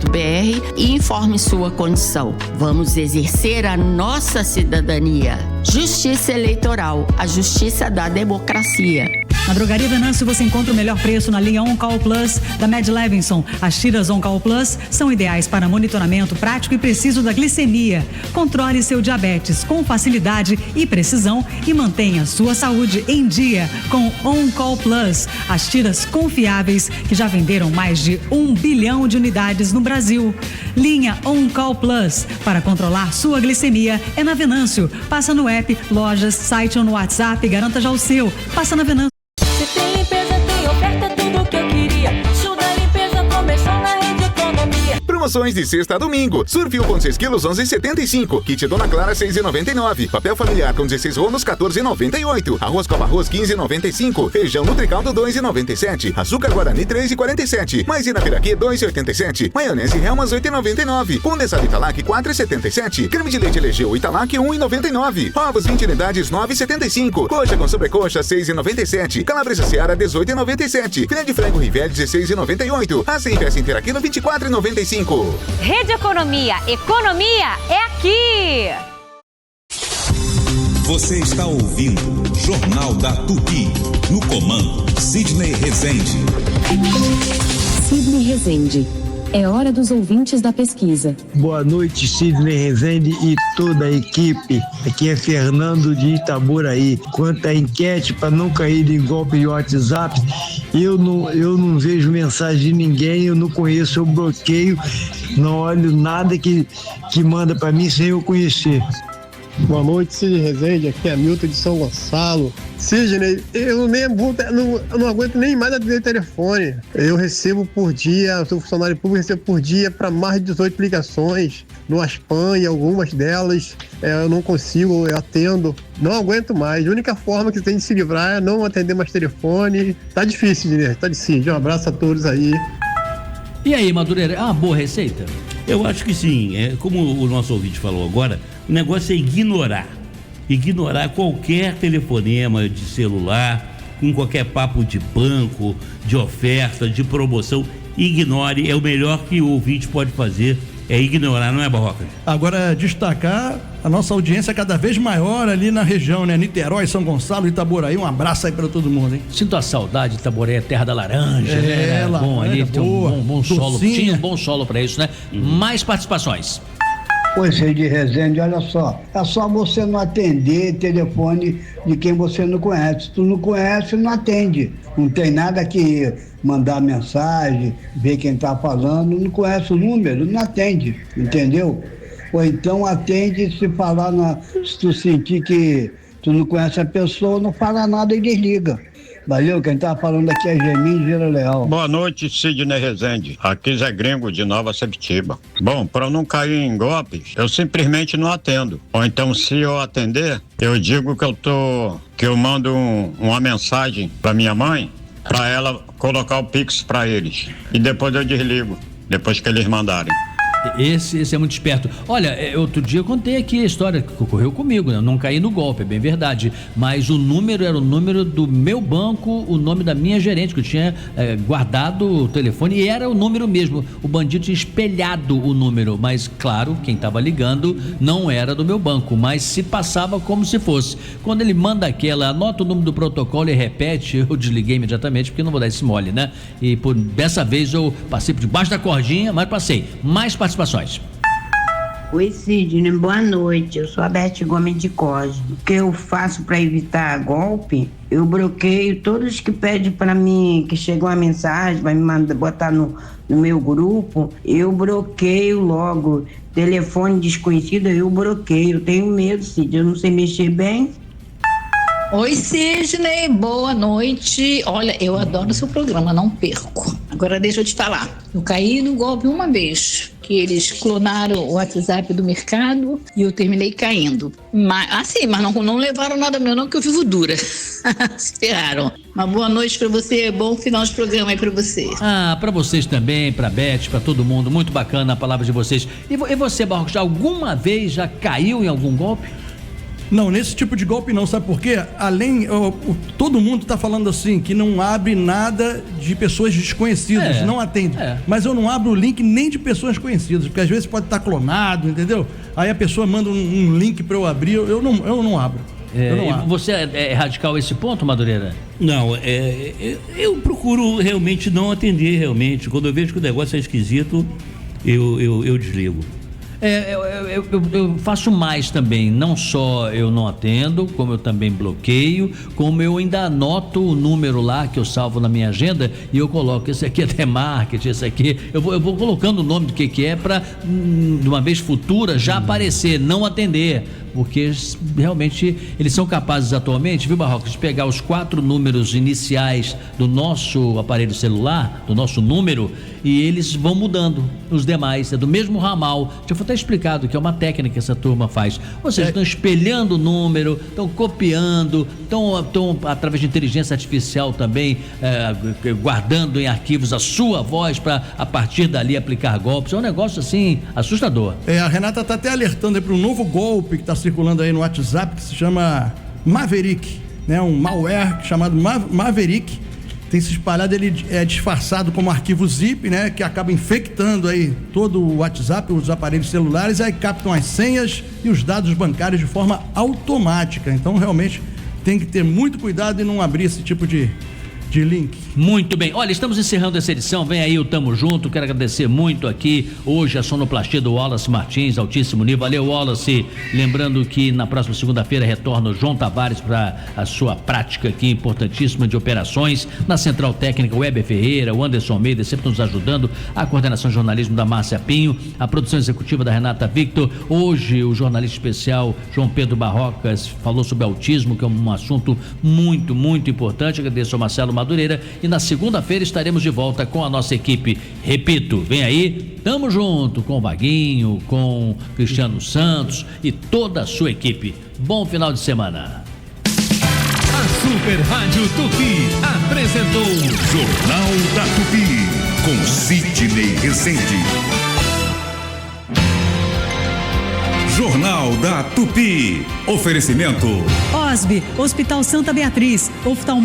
e informe sua condição. Vamos exercer a nossa cidadania. Justiça Eleitoral, a justiça da democracia. Na Drogaria Venâncio você encontra o melhor preço na linha On Call Plus da Mad Levinson. As tiras On Call Plus são ideais para monitoramento prático e preciso da glicemia. Controle seu diabetes com facilidade e precisão e mantenha sua saúde em dia com On Call Plus. As tiras confiáveis que já venderam mais de 1 bilhão de unidades no Brasil. Linha On Call Plus para controlar sua glicemia é na Venâncio. Passa no app, lojas, site ou no WhatsApp e garanta já o seu. Passa na Venâncio. Se tem limpeza, tem oferta, tudo que eu queria. Show da limpeza começou na Rede Economia. Promoções de sexta a domingo. Surf 1,6 quilos, 11,75. Kit Dona Clara, 6,99. Papel familiar com 16 rolos, 14,98. Arroz Copa Arroz, 15,95. Feijão Nutricaldo, 2,97. Açúcar Guarani, 3,47. Maisena Piraquê, 2,87. Maionese Helmas, 8,99. Condensado Italac, 4,77. Creme de leite Legeu Italac, 1,99. Ovos 20 unidades, 9,75. Coxa com sobrecoxa, 6,97. Calabresa Seara, 18,97. Filé de frango Rivelli, 16,98. Assim peça inteira aqui no 24,95. Rede Economia. Economia é aqui. Você está ouvindo Jornal da Tupi. No comando, Sidney Rezende. Sidney Rezende. É hora dos ouvintes da pesquisa. Boa noite, Sidney Rezende e toda a equipe. Aqui é Fernando de Itaboraí. Quanto à enquete, para não cair em golpe de WhatsApp, eu não vejo mensagem de ninguém, eu não conheço, eu bloqueio, não olho nada que manda para mim sem eu conhecer. Boa noite, Sidney Rezende, aqui é Milton de São Gonçalo. Sidney, eu não aguento nem mais atender telefone. Eu recebo por dia, eu sou funcionário público, recebo por dia para mais de 18 ligações. No Aspan e algumas delas eu não consigo, eu atendo. Não aguento mais. A única forma que tem de se livrar é não atender mais telefone. Tá difícil, Sidney, tá difícil. Um abraço a todos aí. E aí, Madureira, é uma boa receita? Eu acho que sim. Como o nosso ouvinte falou agora, o negócio é ignorar. Ignorar qualquer telefonema de celular, com qualquer papo de banco, de oferta, de promoção. Ignore, é o melhor que o ouvinte pode fazer, é ignorar, não é, Barroca? Agora, destacar a nossa audiência cada vez maior ali na região, né? Niterói, São Gonçalo, Itaboraí, um abraço aí para todo mundo, hein? Sinto a saudade de Itaboraí, terra da laranja, né? Lá, bom, ali tem um bom solo, tinha um bom solo para isso, né? Mais participações. Oi, Sidney Rezende, olha só, é só você não atender telefone de quem você não conhece. Se tu não conhece, não atende. Não tem nada que mandar mensagem, ver quem tá falando, não conhece o número, não atende, entendeu? Ou então atende se falar, se tu sentir que tu não conhece a pessoa, não fala nada e desliga. Valeu, quem tá falando aqui é Gemin Gira Leal. Boa noite, Sidney Rezende. Aqui Zé Gringo de Nova Septiba. Bom, para eu não cair em golpes, eu simplesmente não atendo. Ou então, se eu atender, eu digo que eu mando uma mensagem para minha mãe, para ela colocar o Pix para eles. E depois eu desligo, depois que eles mandarem. Esse é muito esperto. Olha, outro dia eu contei aqui a história que ocorreu comigo, né? Eu não caí no golpe, é bem verdade. Mas o número era o número do meu banco, o nome da minha gerente, que eu tinha guardado o telefone e era o número mesmo. O bandido tinha espelhado o número, mas claro, quem estava ligando não era do meu banco, mas se passava como se fosse. Quando ele manda aquela, anota o número do protocolo e repete, eu desliguei imediatamente, porque não vou dar esse mole, né? E dessa vez eu passei por debaixo da cordinha, mas passei. Mais participações. Oi, Sidney, boa noite. Eu sou a Beth Gomes de Cosme. O que eu faço para evitar golpe? Eu bloqueio todos que pedem para mim, que chegam uma mensagem, vai me mandar, botar no meu grupo. Eu bloqueio logo. Telefone desconhecido, eu bloqueio. Eu tenho medo, Sidney, eu não sei mexer bem. Oi, Sidney, boa noite. Olha, eu adoro o seu programa, não perco. Agora deixa eu te falar, eu caí no golpe uma vez, que eles clonaram o WhatsApp do mercado e eu terminei caindo. Mas não levaram nada meu não, que eu vivo dura. Se ferraram. Uma boa noite pra você, bom final de programa aí pra vocês. Pra vocês também, pra Beth, pra todo mundo, muito bacana a palavra de vocês. E você, Barroco, alguma vez já caiu em algum golpe? Não, nesse tipo de golpe não, sabe por quê? Todo mundo tá falando assim, que não abre nada de pessoas desconhecidas, não atende. Mas eu não abro o link nem de pessoas conhecidas, porque às vezes pode estar clonado, entendeu? Aí a pessoa manda um link para eu abrir, eu não abro. Você é radical a esse ponto, Madureira? Não, eu procuro realmente não atender, realmente. Quando eu vejo que o negócio é esquisito, eu desligo. Eu faço mais também, não só eu não atendo, como eu também bloqueio, como eu ainda anoto o número lá que eu salvo na minha agenda e eu coloco, esse aqui é telemarketing, esse aqui, eu vou colocando o nome do que é para, de uma vez futura, já aparecer, não atender, porque realmente eles são capazes atualmente, viu, Barroco, de pegar os 4 números iniciais do nosso aparelho celular, do nosso número, e eles vão mudando os demais, é do mesmo ramal. Já foi até explicado que é uma técnica que essa turma faz. Ou seja, estão espelhando o número, estão copiando, estão através de inteligência artificial também guardando em arquivos a sua voz para a partir dali aplicar golpes. É um negócio assim assustador. A Renata está até alertando aí para um novo golpe que está circulando aí no WhatsApp, que se chama Maverick, né? Um malware chamado Maverick. Tem se espalhado, ele é disfarçado como arquivo zip, né? Que acaba infectando aí todo o WhatsApp, os aparelhos celulares, aí captam as senhas e os dados bancários de forma automática. Então, realmente, tem que ter muito cuidado e não abrir esse tipo de link. Muito bem, olha, estamos encerrando essa edição, vem aí o Tamo Junto, quero agradecer muito aqui, hoje a sonoplastia do Wallace Martins, altíssimo nível, valeu Wallace, lembrando que na próxima segunda-feira retorna o João Tavares para a sua prática aqui importantíssima de operações, na Central Técnica o Weber Ferreira, o Anderson Almeida sempre nos ajudando, a coordenação de jornalismo da Márcia Pinho, a produção executiva da Renata Victor, hoje o jornalista especial João Pedro Barrocas falou sobre autismo, que é um assunto muito, muito importante, agradeço ao Marcelo Madureira e na segunda-feira estaremos de volta com a nossa equipe. Repito, vem aí, tamo junto com o Vaguinho, com Cristiano Santos e toda a sua equipe. Bom final de semana. A Super Rádio Tupi apresentou Jornal da Tupi com Sidney Rezende. Jornal da Tupi. Oferecimento. OSB, Hospital Santa Beatriz, oftalmologia.